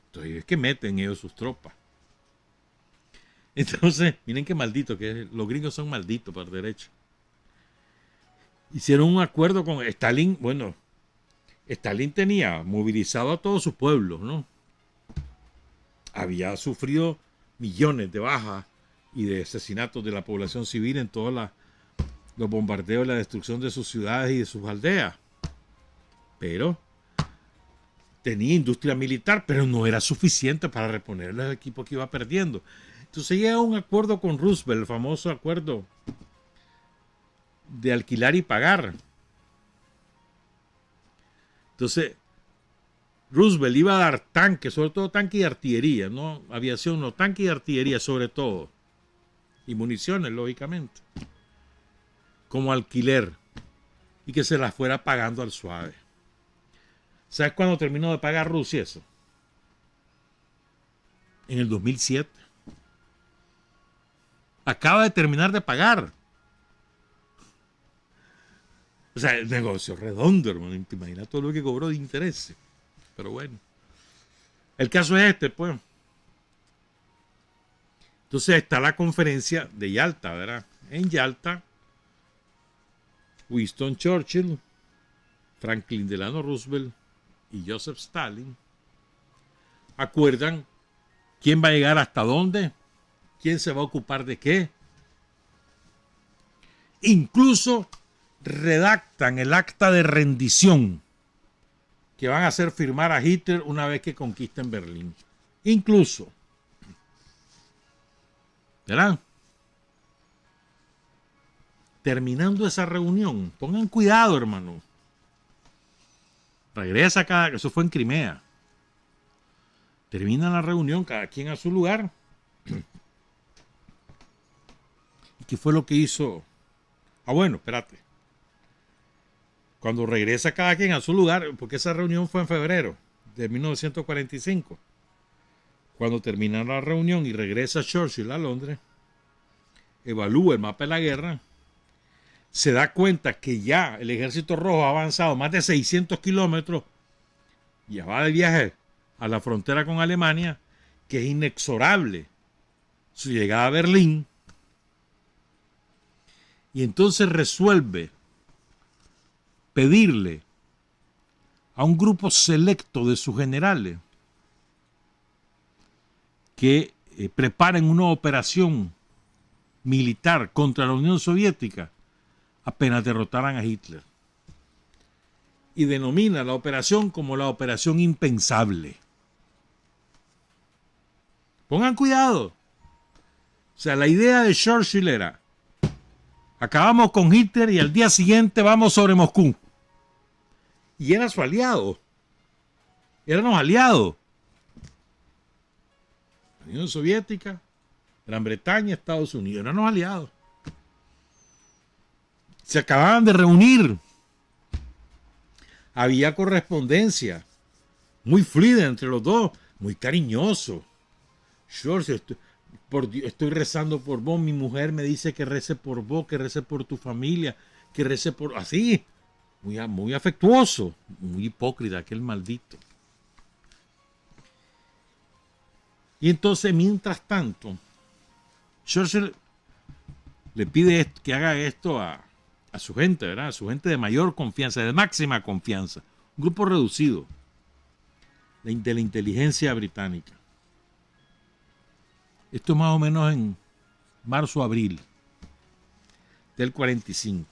entonces es que meten ellos sus tropas. Entonces, miren qué maldito que es. Los gringos son malditos por derecho. Hicieron un acuerdo con Stalin. Bueno, Stalin tenía movilizado a todos sus pueblos, ¿no? Había sufrido millones de bajas y de asesinatos de la población civil en todos los bombardeos y la destrucción de sus ciudades y de sus aldeas. Pero tenía industria militar, pero no era suficiente para reponer los equipos que iba perdiendo. Entonces llega a un acuerdo con Roosevelt, el famoso acuerdo de alquilar y pagar. Entonces, Roosevelt iba a dar tanques, sobre todo tanques y artillería, no aviación, no, tanques y artillería sobre todo, y municiones, lógicamente, como alquiler, y que se las fuera pagando al suave. ¿Sabes cuándo terminó de pagar Rusia eso? En el 2007. Acaba de terminar de pagar. O sea, el negocio redondo, hermano. Te imaginas todo lo que cobró de intereses. Pero bueno. El caso es este, pues. Entonces está la conferencia de Yalta, ¿verdad? En Yalta, Winston Churchill, Franklin Delano Roosevelt y Joseph Stalin acuerdan quién va a llegar hasta dónde, quién se va a ocupar de qué. Incluso redactan el acta de rendición que van a hacer firmar a Hitler una vez que conquisten Berlín. Incluso. ¿Verdad? Terminando esa reunión, pongan cuidado, hermano. Regresa acá, eso fue en Crimea. Termina la reunión, cada quien a su lugar. ¿Y qué fue lo que hizo? Ah, bueno, espérate. Cuando regresa cada quien a su lugar, porque esa reunión fue en febrero de 1945. Cuando termina la reunión y regresa Churchill a Londres, evalúa el mapa de la guerra, se da cuenta que ya el ejército rojo ha avanzado más de 600 kilómetros, ya va de viaje a la frontera con Alemania, que es inexorable su llegada a Berlín, y entonces resuelve pedirle a un grupo selecto de sus generales que preparen una operación militar contra la Unión Soviética apenas derrotaran a Hitler. Y denomina la operación como la operación impensable. Pongan cuidado. O sea, la idea de Churchill era: acabamos con Hitler y al día siguiente vamos sobre Moscú. Y era su aliado. Eran los aliados. La Unión Soviética, Gran Bretaña, Estados Unidos. Eran los aliados. Se acababan de reunir. Había correspondencia muy fluida entre los dos, muy cariñoso. Churchill, estoy rezando por vos, mi mujer me dice que rece por vos, que rece por tu familia, que rece por... Así, muy afectuoso, muy hipócrita, aquel maldito. Y entonces, mientras tanto, Churchill le pide que haga esto a su gente, ¿verdad? A su gente de mayor confianza, de máxima confianza. Un grupo reducido de la inteligencia británica. Esto es más o menos en marzo-abril del 45.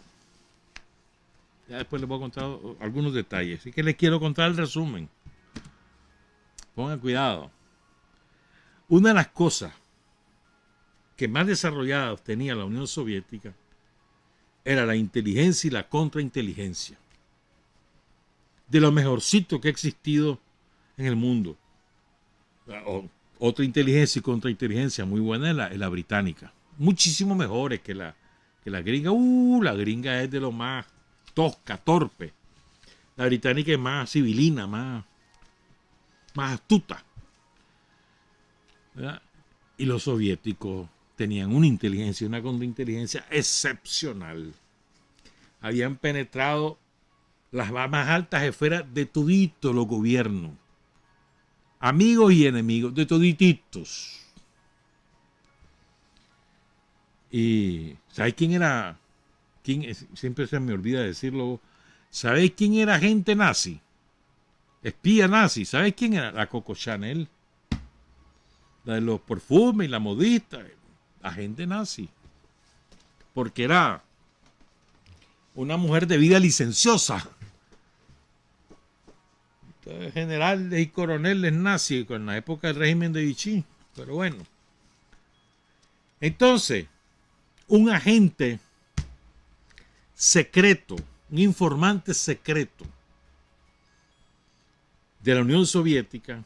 Ya después les voy a contar algunos detalles. Así que les quiero contar el resumen. Pongan cuidado. Una de las cosas que más desarrolladas tenía la Unión Soviética era la inteligencia y la contrainteligencia. De lo mejorcito que ha existido en el mundo. Otra inteligencia y contrainteligencia muy buena es la británica. Muchísimo mejores que la gringa. La gringa es de lo más tosca, torpe. La británica es más civilina, más astuta. ¿verdad? Y los soviéticos tenían una inteligencia, una contrainteligencia excepcional. Habían penetrado las más altas esferas de toditos los gobiernos. Amigos y enemigos, de todititos. Y ¿sabes quién era? Siempre se me olvida decirlo. ¿Sabéis quién era agente nazi? Espía nazi. ¿Sabéis quién era? La Coco Chanel. La de los perfumes y la modista. Agente nazi. Porque era una mujer de vida licenciosa. Generales y coroneles nazis con la época del régimen de Vichy. Pero bueno. Entonces, un agente secreto, un informante secreto de la Unión Soviética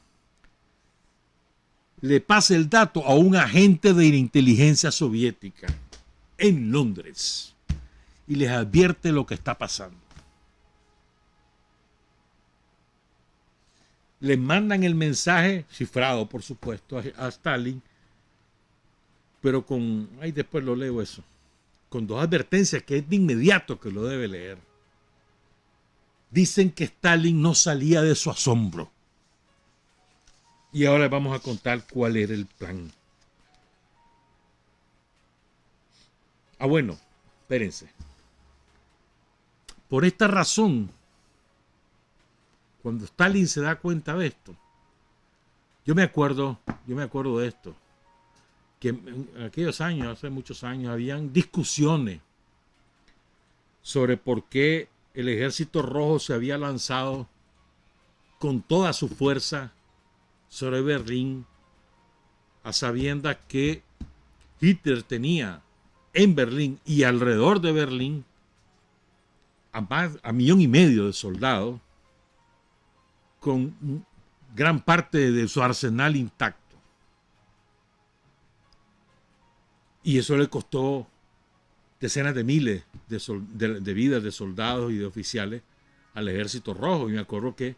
le pasa el dato a un agente de la inteligencia soviética en Londres y les advierte lo que está pasando. Les mandan el mensaje cifrado, por supuesto, a Stalin, pero con, ahí después lo leo eso, con dos advertencias que es de inmediato que lo debe leer. Dicen que Stalin no salía de su asombro. Y ahora vamos a contar cuál era el plan. Ah, bueno, espérense. Por esta razón, cuando Stalin se da cuenta de esto, yo me acuerdo de esto, que en aquellos años, hace muchos años, habían discusiones sobre por qué el Ejército Rojo se había lanzado con toda su fuerza sobre Berlín, a sabiendas que Hitler tenía en Berlín y alrededor de Berlín a 1,5 millones de soldados con gran parte de su arsenal intacto. Y eso le costó decenas de miles de vidas de soldados y de oficiales al Ejército Rojo. Y me acuerdo que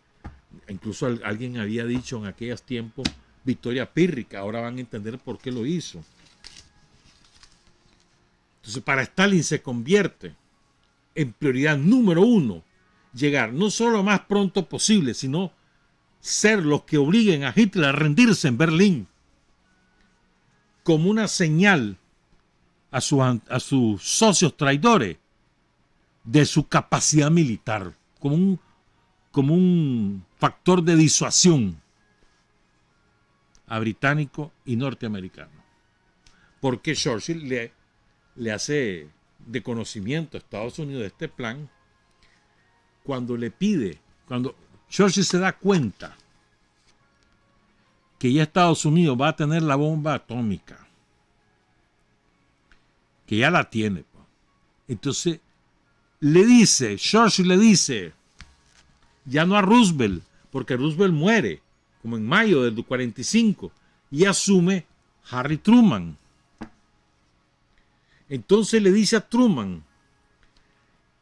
incluso alguien había dicho en aquellos tiempos victoria pírrica. Ahora van a entender por qué lo hizo. Entonces, para Stalin se convierte en prioridad número 1 llegar no solo lo más pronto posible, sino ser los que obliguen a Hitler a rendirse en Berlín como una señal a sus socios traidores de su capacidad militar, como un factor de disuasión a británico y norteamericano. Porque Churchill le hace de conocimiento a Estados Unidos de este plan cuando Churchill se da cuenta que ya Estados Unidos va a tener la bomba atómica, que ya la tiene. Entonces Churchill le dice, ya no a Roosevelt, porque Roosevelt muere como en mayo del 45 y asume Harry Truman. Entonces le dice a Truman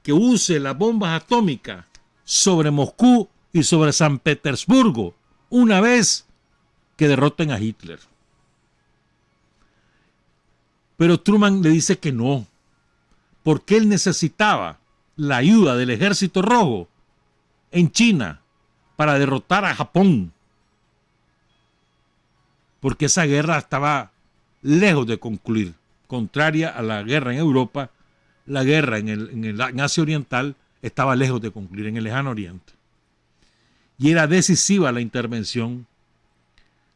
que use las bombas atómicas sobre Moscú y sobre San Petersburgo una vez que derroten a Hitler. Pero Truman le dice que no, porque él necesitaba la ayuda del Ejército Rojo en China para derrotar a Japón, porque esa guerra estaba lejos de concluir. Contraria a la guerra en Europa, la guerra en Asia Oriental estaba lejos de concluir, en el lejano Oriente. Y era decisiva la intervención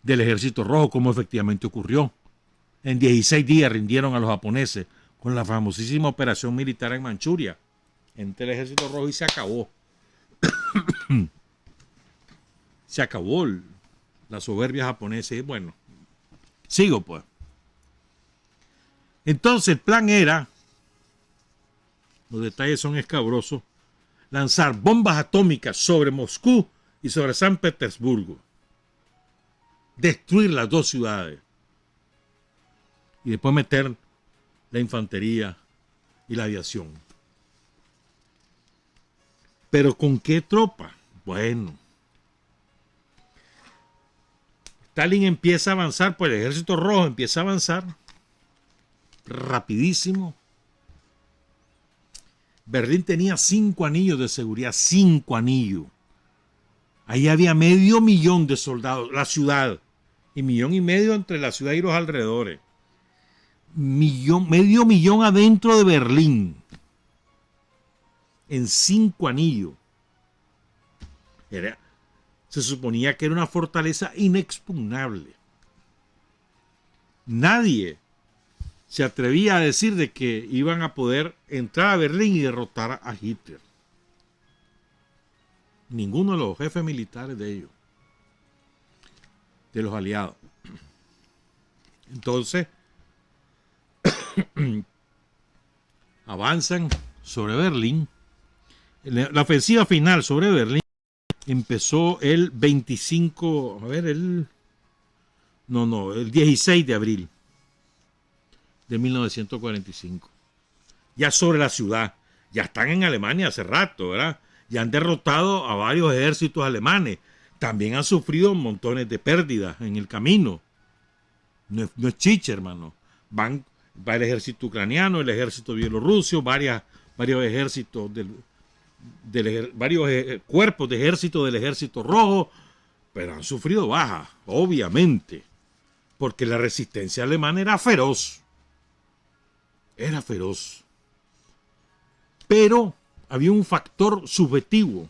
del Ejército Rojo, como efectivamente ocurrió. En 16 días rindieron a los japoneses con la famosísima operación militar en Manchuria. Entró el Ejército Rojo y se acabó. Se acabó la soberbia japonesa. Y bueno, sigo pues. Entonces el plan era, los detalles son escabrosos, lanzar bombas atómicas sobre Moscú y sobre San Petersburgo. Destruir las dos ciudades. Y después meter la infantería y la aviación. ¿Pero con qué tropa? Bueno, Stalin empieza a avanzar, pues el ejército rojo empieza a avanzar rapidísimo. Berlín tenía 5 anillos de seguridad, 5 anillos. Ahí había 500,000 de soldados, la ciudad, y 1,5 millones entre la ciudad y los alrededores. 500,000 adentro de Berlín, en 5 anillos. Se suponía que era una fortaleza inexpugnable. Nadie se atrevía a decir de que iban a poder entrar a Berlín y derrotar a Hitler. Ninguno de los jefes militares de ellos, de los aliados. Entonces, avanzan sobre Berlín. La ofensiva final sobre Berlín empezó el 25, el 16 de abril de 1945. Ya sobre la ciudad. Ya están en Alemania hace rato, ¿verdad? Ya han derrotado a varios ejércitos alemanes. También han sufrido montones de pérdidas en el camino. No es chiche, hermano. Va el ejército ucraniano, el ejército bielorruso, varios ejércitos varios cuerpos de ejército del ejército rojo, pero han sufrido bajas, obviamente, porque la resistencia alemana era feroz. Era feroz. Pero había un factor subjetivo,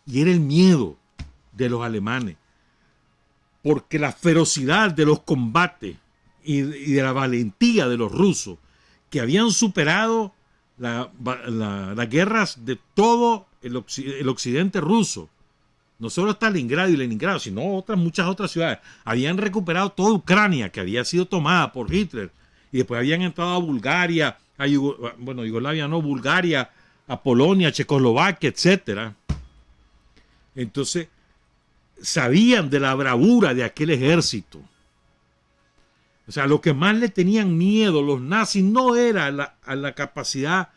y era el miedo de los alemanes, porque la ferocidad de los combates y de la valentía de los rusos, que habían superado las guerras de todo el occidente ruso, no solo Stalingrado y Leningrado, sino muchas otras ciudades, habían recuperado toda Ucrania, que había sido tomada por Hitler, y después habían entrado a Bulgaria, Yugoslavia no, Bulgaria, a Polonia, Checoslovaquia, etcétera. Entonces, sabían de la bravura de aquel ejército. O sea, lo que más le tenían miedo los nazis no era a la capacidad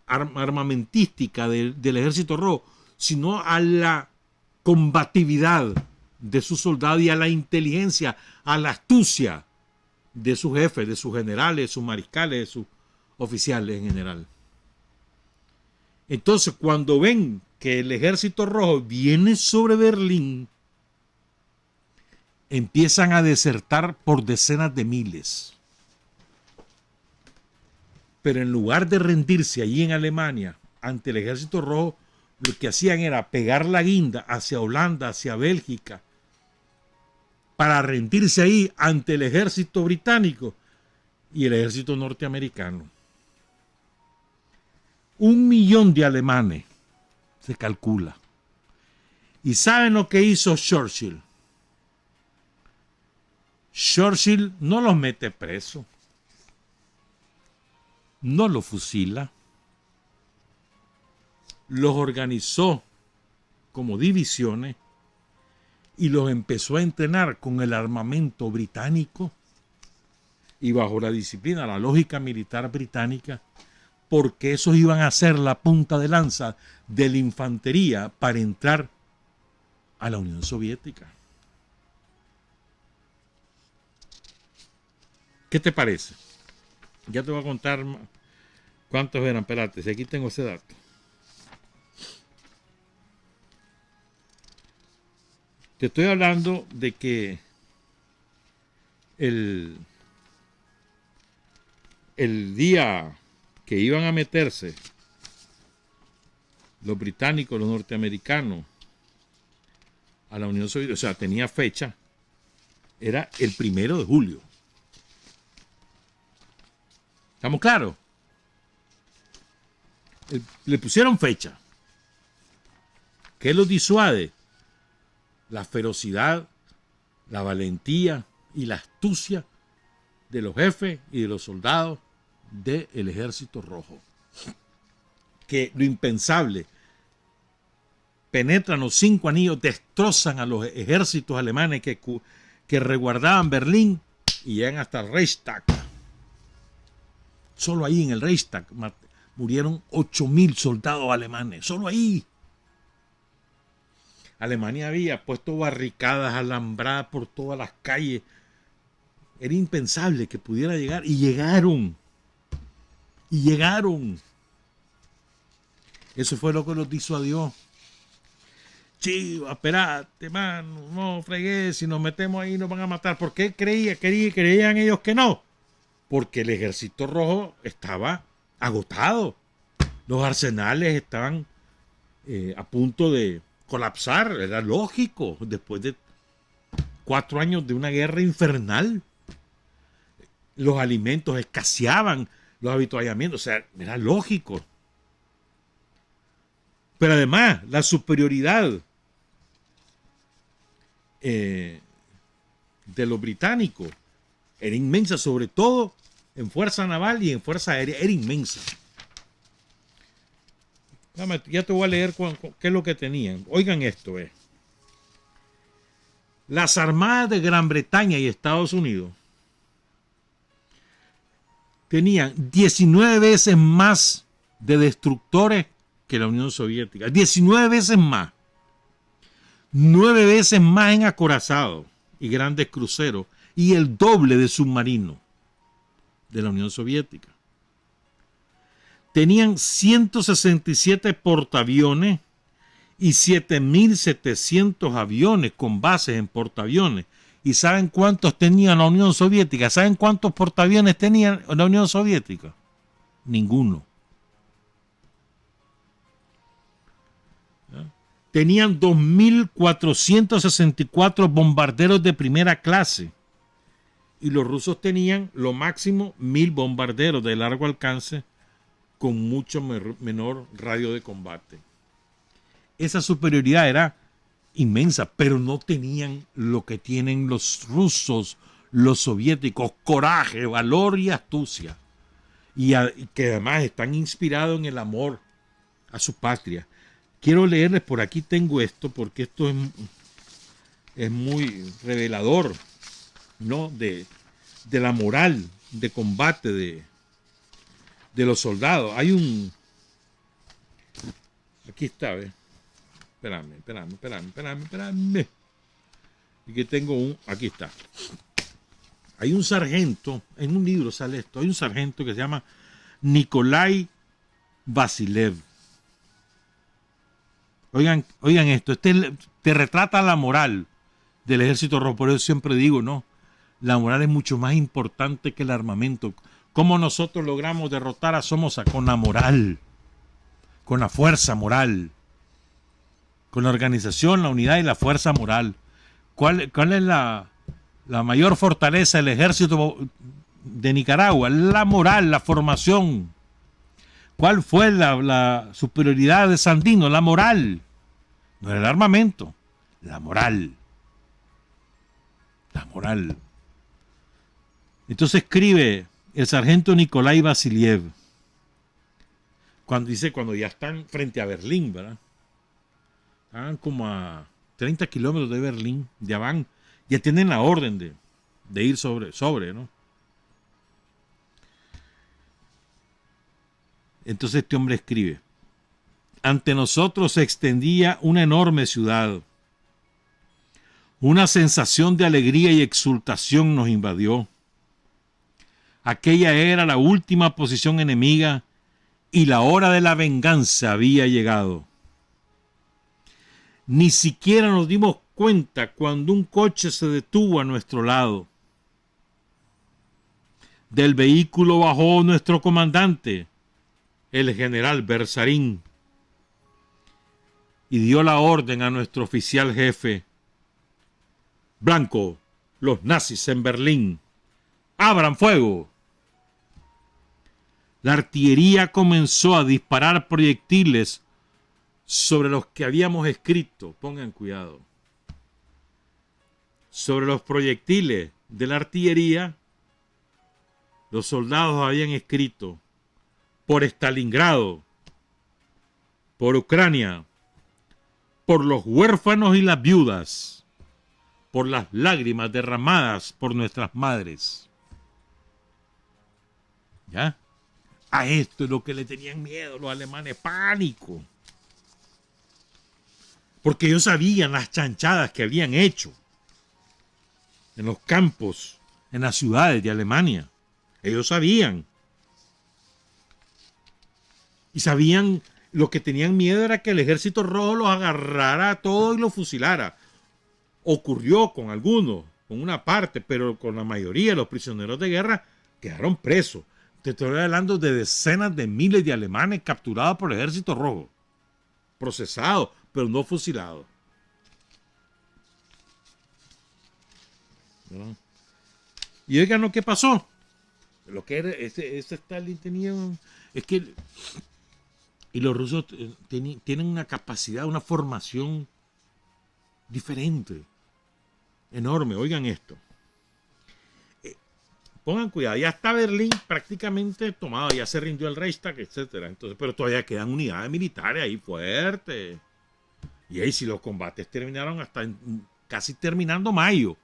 armamentística del ejército rojo, sino a la combatividad de sus soldados y a la inteligencia, a la astucia de sus jefes, de sus generales, de sus mariscales, de sus oficiales en general. Entonces, cuando ven que el ejército rojo viene sobre Berlín, empiezan a desertar por decenas de miles. Pero en lugar de rendirse allí en Alemania ante el ejército rojo, lo que hacían era pegar la guinda hacia Holanda, hacia Bélgica, para rendirse ahí ante el ejército británico y el ejército norteamericano. 1,000,000 de alemanes se calcula. ¿Y saben lo que hizo Churchill? Churchill no los mete preso, no los fusila, los organizó como divisiones y los empezó a entrenar con el armamento británico y bajo la disciplina, la lógica militar británica, porque esos iban a ser la punta de lanza de la infantería para entrar a la Unión Soviética. ¿Qué te parece? Ya te voy a contar cuántos eran. Espérate, si aquí tengo ese dato. Te estoy hablando de que el día que iban a meterse los británicos, los norteamericanos a la Unión Soviética, o sea, tenía fecha, era el 1 de julio. ¿Estamos claros? Le pusieron fecha. ¿Qué los disuade? La ferocidad, la valentía y la astucia de los jefes y de los soldados del ejército rojo. Que lo impensable, penetran los 5 anillos, destrozan a los ejércitos alemanes que resguardaban Berlín y llegan hasta el Reichstag. Solo ahí en el Reichstag murieron 8,000 soldados alemanes. Solo ahí. Alemania había puesto barricadas, alambradas por todas las calles. Era impensable que pudiera llegar. Y llegaron. Y llegaron. Eso fue lo que los disuadió. Chivo, esperate, mano, no fregué, si nos metemos ahí nos van a matar. ¿Por qué creían ellos que no? Porque el ejército rojo estaba agotado. Los arsenales estaban a punto de colapsar. Era lógico, después de 4 años de una guerra infernal. Los alimentos escaseaban, los avituallamientos, o sea, era lógico. Pero además, la superioridad de los británicos era inmensa, sobre todo en fuerza naval y en fuerza aérea, era inmensa. Ya te voy a leer qué es lo que tenían. Oigan esto, Las armadas de Gran Bretaña y Estados Unidos tenían 19 veces más de destructores que la Unión Soviética. 19 veces más. 9 veces más en acorazados y grandes cruceros. Y el doble de submarinos de la Unión Soviética. Tenían 167 portaaviones y 7.700 aviones con bases en portaaviones. ¿Y saben cuántos tenía la Unión Soviética? ¿Saben cuántos portaaviones tenía la Unión Soviética? Ninguno. Tenían 2.464 bombarderos de primera clase. Y los rusos tenían lo máximo 1.000 bombarderos de largo alcance con mucho menor radio de combate. Esa superioridad era inmensa, pero no tenían lo que tienen los rusos, los soviéticos: coraje, valor y astucia. Y que además están inspirados en el amor a su patria. Quiero leerles, por aquí tengo esto, porque esto es muy revelador, ¿no? De la moral de combate de los soldados. Hay un... Aquí está, ¿ves? Espérame. Y que tengo aquí está. Hay un sargento, en un libro sale esto, hay un sargento que se llama Nikolai Vasilev. Oigan esto, te retrata la moral del ejército rojo. Por eso siempre digo, no, la moral es mucho más importante que el armamento. ¿Cómo nosotros logramos derrotar a Somoza? Con la moral, con la fuerza moral, con la organización, la unidad y la fuerza moral. ¿Cuál es la mayor fortaleza del ejército de Nicaragua? La moral, la formación. ¿Cuál fue la superioridad de Sandino? La moral. No era el armamento, la moral. La moral. Entonces escribe el sargento Nikolai Vasiliev, cuando ya están frente a Berlín, ¿verdad? Están como a 30 kilómetros de Berlín, ya van, ya tienen la orden de ir sobre, ¿no? Entonces este hombre escribe: ante nosotros se extendía una enorme ciudad. Una sensación de alegría y exultación nos invadió. Aquella era la última posición enemiga y la hora de la venganza había llegado. Ni siquiera nos dimos cuenta cuando un coche se detuvo a nuestro lado. Del vehículo bajó nuestro comandante, el general Bersarín, y dio la orden a nuestro oficial jefe: blanco, los nazis en Berlín, abran fuego. La artillería comenzó a disparar proyectiles sobre los que habíamos escrito. Pongan cuidado. Sobre los proyectiles de la artillería, los soldados habían escrito: por Stalingrado, por Ucrania, por los huérfanos y las viudas, por las lágrimas derramadas por nuestras madres. ¿Ya? A esto es lo que le tenían miedo los alemanes, pánico. porque ellos sabían las chanchadas que habían hecho en los campos, en las ciudades de Alemania. Ellos sabían. Y sabían, lo que tenían miedo era que el ejército rojo los agarrara a todos y los fusilara. Ocurrió con algunos, con una parte, pero con la mayoría de los prisioneros de guerra quedaron presos. Te estoy hablando de decenas de miles de alemanes capturados por el ejército rojo, procesados, pero no fusilados. ¿No? Y oigan lo que pasó. Lo que era, ese Stalin tenía, es que, y los rusos tienen una capacidad, una formación diferente, enorme. Oigan esto. Pongan cuidado, ya está Berlín prácticamente tomado, ya se rindió el Reichstag, etcétera. Entonces, pero todavía quedan unidades militares ahí fuertes. Y ahí si los combates terminaron casi terminando mayo.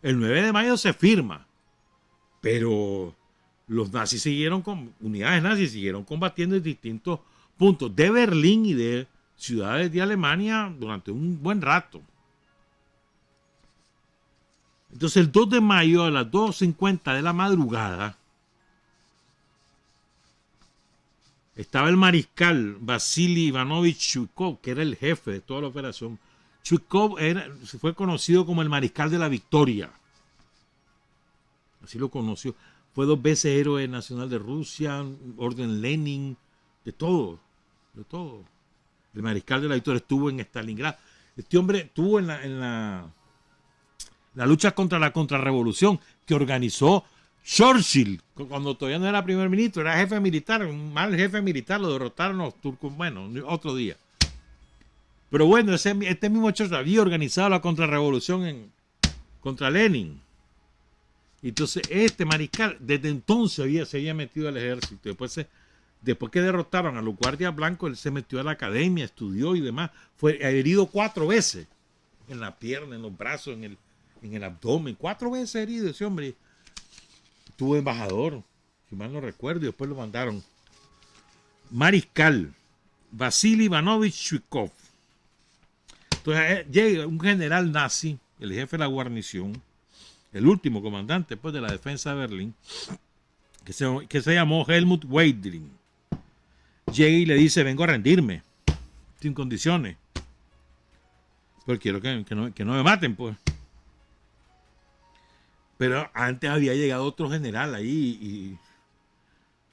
El 9 de mayo se firma. Pero los nazis unidades nazis siguieron combatiendo en distintos puntos de Berlín y de ciudades de Alemania durante un buen rato. Entonces el 2 de mayo a las 2:50 de la madrugada estaba el mariscal Vasily Ivanovich Zhukov, que era el jefe de toda la operación. Zhukov fue conocido como el mariscal de la victoria. Así lo conoció. Fue 2 veces héroe nacional de Rusia, orden Lenin, de todo. El mariscal de la victoria estuvo en Stalingrado. Este hombre estuvo en la lucha contra la contrarrevolución que organizó Churchill, cuando todavía no era primer ministro, era jefe militar, un mal jefe militar, lo derrotaron los turcos, bueno, otro día. Pero bueno, este mismo Churchill había organizado la contrarrevolución contra Lenin. Entonces este mariscal desde entonces se había metido al ejército. Después que derrotaron a los guardias blancos, él se metió a la academia, estudió y demás. Fue herido 4 veces, en la pierna, en los brazos, en el abdomen. 4 veces herido ese hombre. Estuvo embajador, si mal no recuerdo, y después lo mandaron. Mariscal Vasily Ivanovich Zhukov. Entonces llega un general nazi, el jefe de la guarnición, el último comandante después de la defensa de Berlín, que se llamó Helmut Weidling. Llega y le dice: vengo a rendirme, sin condiciones, pero quiero que no me maten, pues. Pero antes había llegado otro general ahí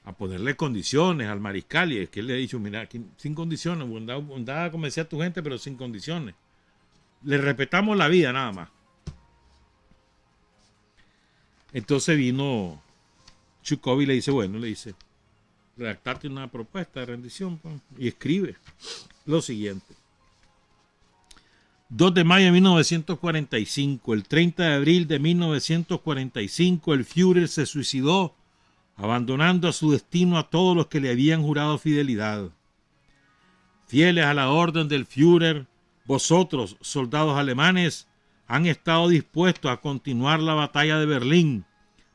a ponerle condiciones al mariscal, y es que él le ha dicho: mira, aquí, sin condiciones, andaba a convencer a tu gente, pero sin condiciones. Le respetamos la vida nada más. Entonces vino Zhukov y le dice: bueno, redactate una propuesta de rendición, pues, y escribe lo siguiente. 2 de mayo de 1945, el 30 de abril de 1945, el Führer se suicidó, abandonando a su destino a todos los que le habían jurado fidelidad. Fieles a la orden del Führer, vosotros, soldados alemanes, han estado dispuestos a continuar la batalla de Berlín,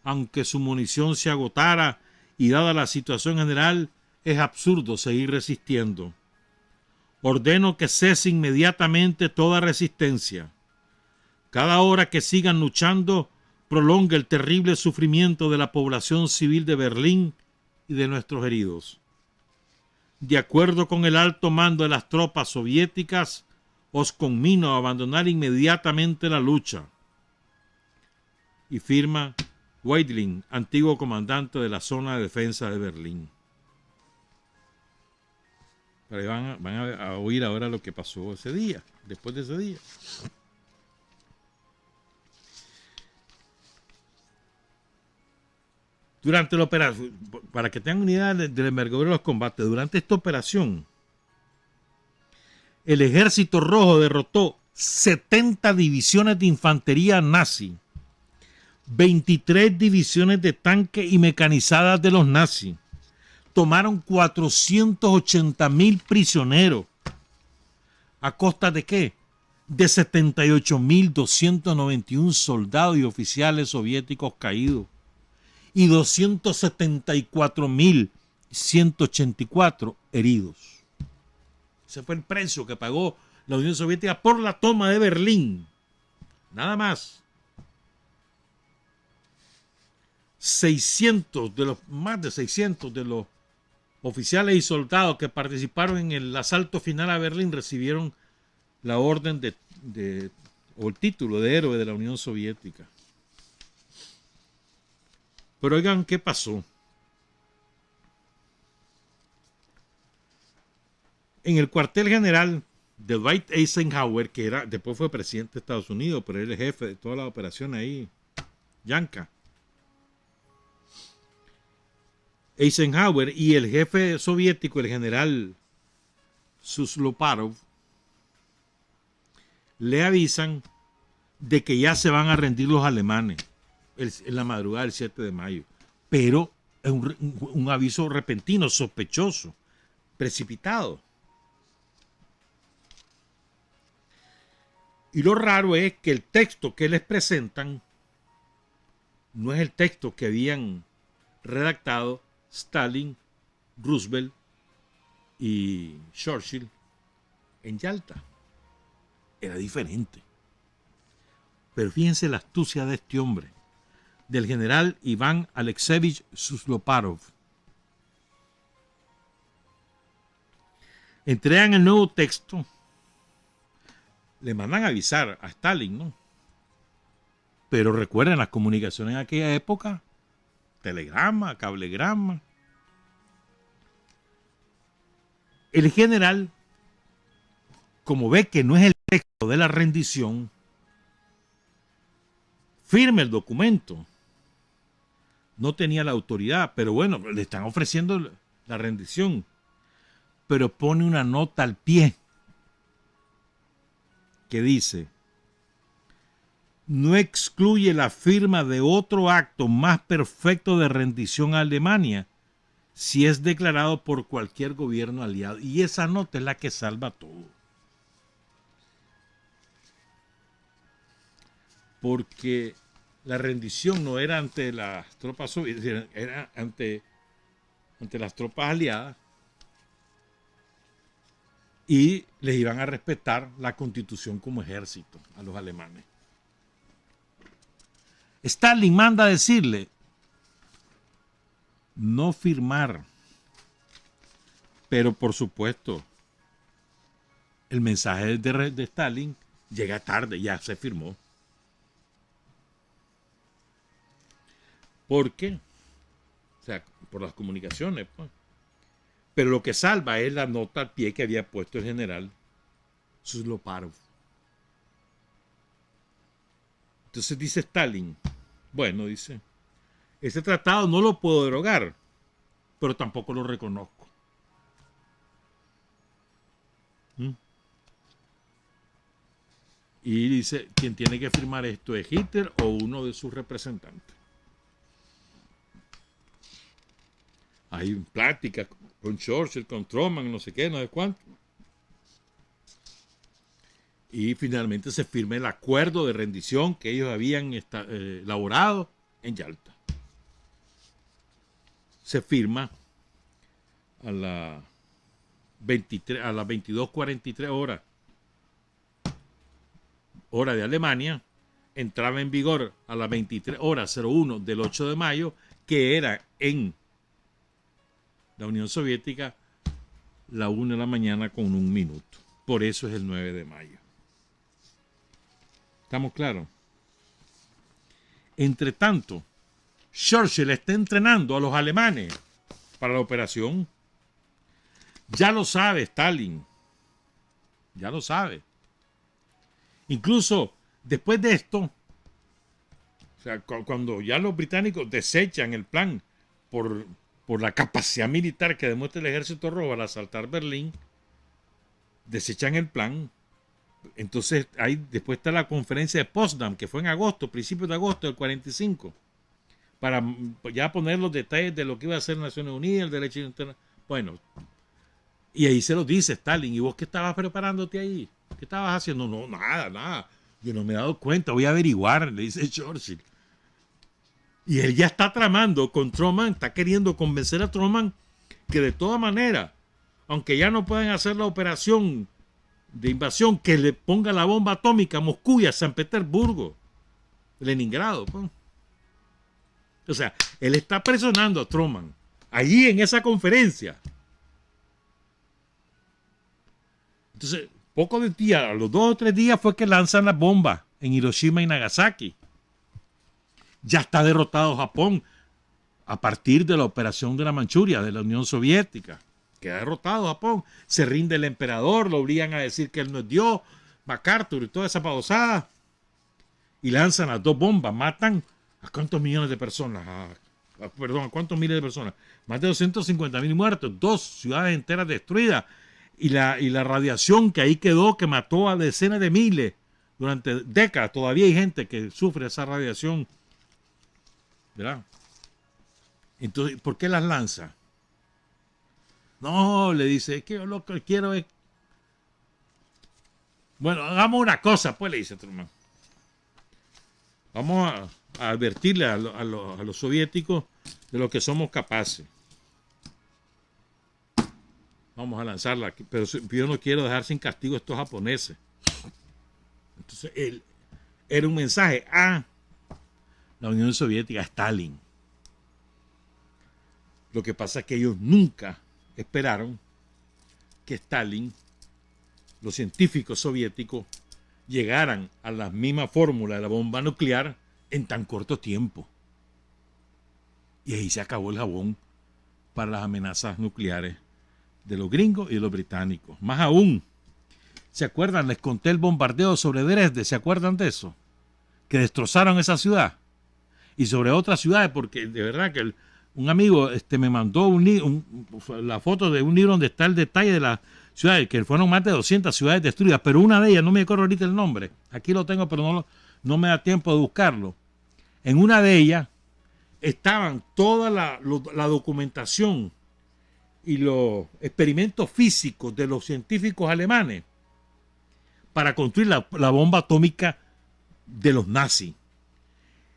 aunque su munición se agotara y dada la situación general, es absurdo seguir resistiendo. Ordeno que cese inmediatamente toda resistencia. Cada hora que sigan luchando prolonga el terrible sufrimiento de la población civil de Berlín y de nuestros heridos. De acuerdo con el alto mando de las tropas soviéticas, os conmino a abandonar inmediatamente la lucha. Y firma Weidling, antiguo comandante de la zona de defensa de Berlín. Pero van a oír ahora lo que pasó ese día, después de ese día. Durante la operación, para que tengan una idea del envergadura de los combates, durante esta operación, el ejército rojo derrotó 70 divisiones de infantería nazi, 23 divisiones de tanques y mecanizadas de los nazis. Tomaron 480,000 prisioneros. ¿A costa de qué? De 78,291 soldados y oficiales soviéticos caídos y 274,184 heridos. Ese fue el precio que pagó la Unión Soviética por la toma de Berlín. Nada más. más de 600 de los oficiales y soldados que participaron en el asalto final a Berlín recibieron la orden o el título de héroe de la Unión Soviética. Pero oigan, ¿qué pasó? En el cuartel general de Dwight Eisenhower, que después fue presidente de Estados Unidos, pero él es el jefe de toda la operación ahí, Yanka. Eisenhower y el jefe soviético, el general Susloparov, le avisan de que ya se van a rendir los alemanes en la madrugada del 7 de mayo. Pero es un aviso repentino, sospechoso, precipitado. Y lo raro es que el texto que les presentan no es el texto que habían redactado Stalin, Roosevelt y Churchill en Yalta. Era diferente. Pero fíjense la astucia de este hombre, del general Iván Alexeyevich Susloparov. Entregan el nuevo texto, le mandan a avisar a Stalin, ¿no? Pero recuerden las comunicaciones en aquella época, telegrama, cablegrama. El general, como ve que no es el texto de la rendición, firma el documento. No tenía la autoridad, pero bueno, le están ofreciendo la rendición. Pero pone una nota al pie que dice: no excluye la firma de otro acto más perfecto de rendición a Alemania si es declarado por cualquier gobierno aliado. Y esa nota es la que salva todo. Porque la rendición no era ante las tropas soviéticas, era ante las tropas aliadas, y les iban a respetar la constitución como ejército a los alemanes. Stalin manda a decirle no firmar, pero por supuesto el mensaje de Stalin llega tarde, ya se firmó. ¿Por qué? O sea, por las comunicaciones, pues. Pero lo que salva es la nota al pie que había puesto el general Susloparov. Entonces dice Stalin, bueno, dice, ese tratado no lo puedo derogar, pero tampoco lo reconozco. Y dice, quien tiene que firmar esto es Hitler o uno de sus representantes. Hay pláticas con Churchill, con Truman, no sé qué, no sé cuánto. Y finalmente se firma el acuerdo de rendición que ellos habían elaborado en Yalta. Se firma a las 22:43 horas, hora de Alemania. Entraba en vigor a las 23:01 del 8 de mayo, que era en la Unión Soviética la 1 de la mañana con 1 minuto. Por eso es el 9 de mayo. ¿Estamos claros? Entre tanto, Churchill está entrenando a los alemanes para la operación. Ya lo sabe Stalin. Ya lo sabe. Incluso después de esto, o sea, cuando ya los británicos desechan el plan por la capacidad militar que demuestra el ejército rojo al asaltar Berlín, desechan el plan. Entonces después está la conferencia de Potsdam, que fue en agosto, principios de agosto del 45, para ya poner los detalles de lo que iba a hacer Naciones Unidas, el derecho internacional. Bueno, y ahí se lo dice Stalin: ¿y vos qué estabas preparándote ahí? ¿Qué estabas haciendo? No, nada. Yo no me he dado cuenta, voy a averiguar, le dice Churchill. Y él ya está tramando con Truman, está queriendo convencer a Truman que de todas maneras, aunque ya no pueden hacer la operación de invasión que le ponga la bomba atómica a Moscú y a San Petersburgo, Leningrado. Pues. O sea, él está presionando a Truman allí en esa conferencia. Entonces, pocos días, a los 2 o 3 días fue que lanzan las bombas en Hiroshima y Nagasaki. Ya está derrotado Japón a partir de la operación de la Manchuria, de la Unión Soviética. Queda derrotado Japón. Se rinde el emperador, lo obligan a decir que él no es Dios, MacArthur y toda esa pavosada. Y lanzan las 2 bombas, matan a cuántos millones de personas, a cuántos miles de personas. Más de 250,000 muertos, 2 ciudades enteras destruidas. Y la radiación que ahí quedó, que mató a decenas de miles durante décadas. Todavía hay gente que sufre esa radiación. ¿Verdad? Entonces, ¿por qué las lanza? No, le dice, es que yo lo que quiero es... Bueno, hagamos una cosa, pues, le dice Truman. Vamos a advertirle a los soviéticos de lo que somos capaces. Vamos a lanzarla, pero yo no quiero dejar sin castigo a estos japoneses. Entonces, era un mensaje a la Unión Soviética, a Stalin. Lo que pasa es que ellos nunca esperaron que Stalin, los científicos soviéticos, llegaran a la misma fórmula de la bomba nuclear en tan corto tiempo. Y ahí se acabó el jabón para las amenazas nucleares de los gringos y de los británicos. Más aún, ¿se acuerdan? Les conté el bombardeo sobre Dresde, ¿se acuerdan de eso? Que destrozaron esa ciudad. Y sobre otras ciudades, porque de verdad que un amigo me mandó la foto de un libro donde está el detalle de las ciudades, que fueron más de 200 ciudades destruidas, pero una de ellas, no me acuerdo ahorita el nombre, aquí lo tengo, pero no me da tiempo de buscarlo. En una de ellas estaban toda la documentación y los experimentos físicos de los científicos alemanes para construir la bomba atómica de los nazis.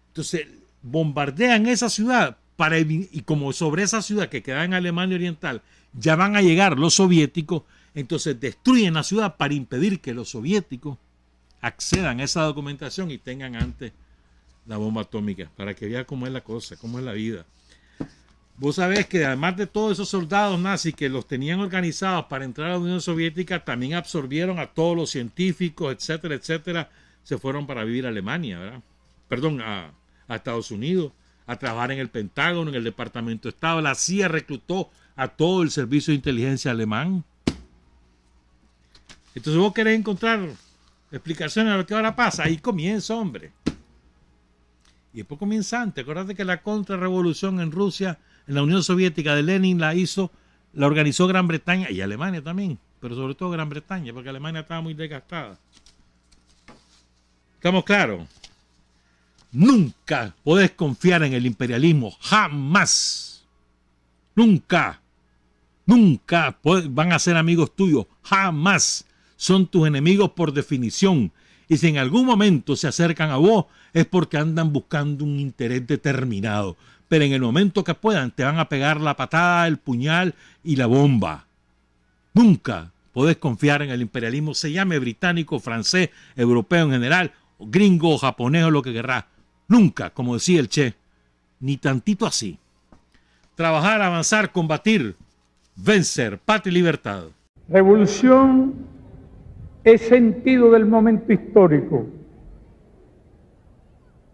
Entonces, bombardean esa ciudad y como sobre esa ciudad que queda en Alemania Oriental ya van a llegar los soviéticos, entonces destruyen la ciudad para impedir que los soviéticos accedan a esa documentación y tengan antes la bomba atómica, para que vean cómo es la cosa, cómo es la vida. Vos sabés que además de todos esos soldados nazis que los tenían organizados para entrar a la Unión Soviética, también absorbieron a todos los científicos, etcétera, etcétera, se fueron para vivir a Alemania, ¿verdad? Perdón, a Estados Unidos, a trabajar en el Pentágono, en el Departamento de Estado. La CIA reclutó a todo el servicio de inteligencia alemán. Entonces vos querés encontrar explicaciones a lo que ahora pasa. Ahí comienza, hombre. Y después comienza antes. Acuérdate que la contrarrevolución en Rusia, en la Unión Soviética de Lenin, la organizó Gran Bretaña y Alemania también, pero sobre todo Gran Bretaña, porque Alemania estaba muy desgastada. ¿Estamos claros? Nunca podés confiar en el imperialismo, jamás. Nunca van a ser amigos tuyos, jamás. Son tus enemigos por definición. Y si en algún momento se acercan a vos, es porque andan buscando un interés determinado. Pero en el momento que puedan, te van a pegar la patada, el puñal y la bomba. Nunca podés confiar en el imperialismo, se llame británico, francés, europeo en general, gringo, japonés o lo que querrás. Nunca, como decía el Che, ni tantito así. Trabajar, avanzar, combatir, vencer, patria y libertad. Revolución es sentido del momento histórico.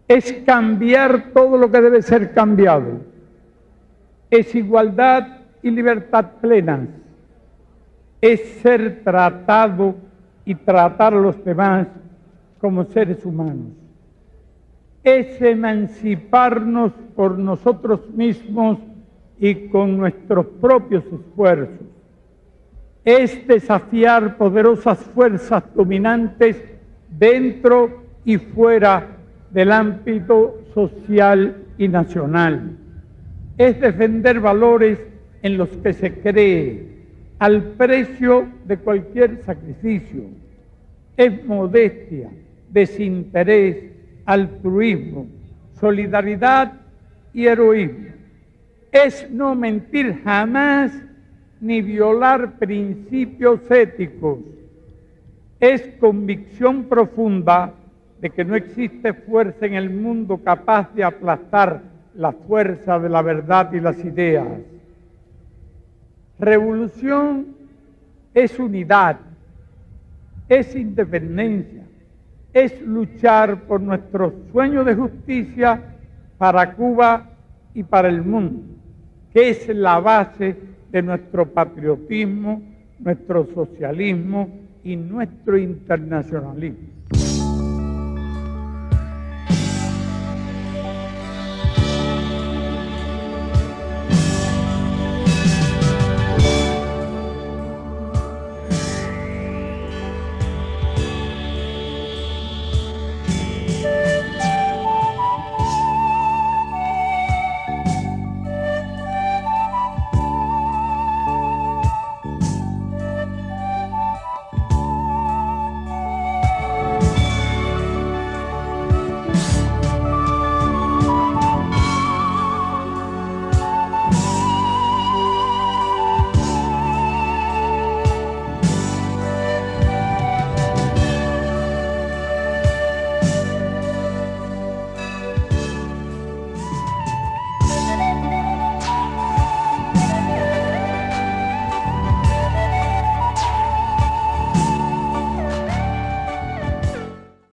Es cambiar todo lo que debe ser cambiado. Es igualdad y libertad plenas. Es ser tratado y tratar a los demás como seres humanos. Es emanciparnos por nosotros mismos y con nuestros propios esfuerzos. Es desafiar poderosas fuerzas dominantes dentro y fuera del ámbito social y nacional. Es defender valores en los que se cree al precio de cualquier sacrificio. Es modestia, desinterés, altruismo, solidaridad y heroísmo. Es no mentir jamás ni violar principios éticos. Es convicción profunda de que no existe fuerza en el mundo capaz de aplastar la fuerza de la verdad y las ideas. Revolución es unidad, es independencia, es luchar por nuestro sueño de justicia para Cuba y para el mundo, que es la base de nuestro patriotismo, nuestro socialismo y nuestro internacionalismo.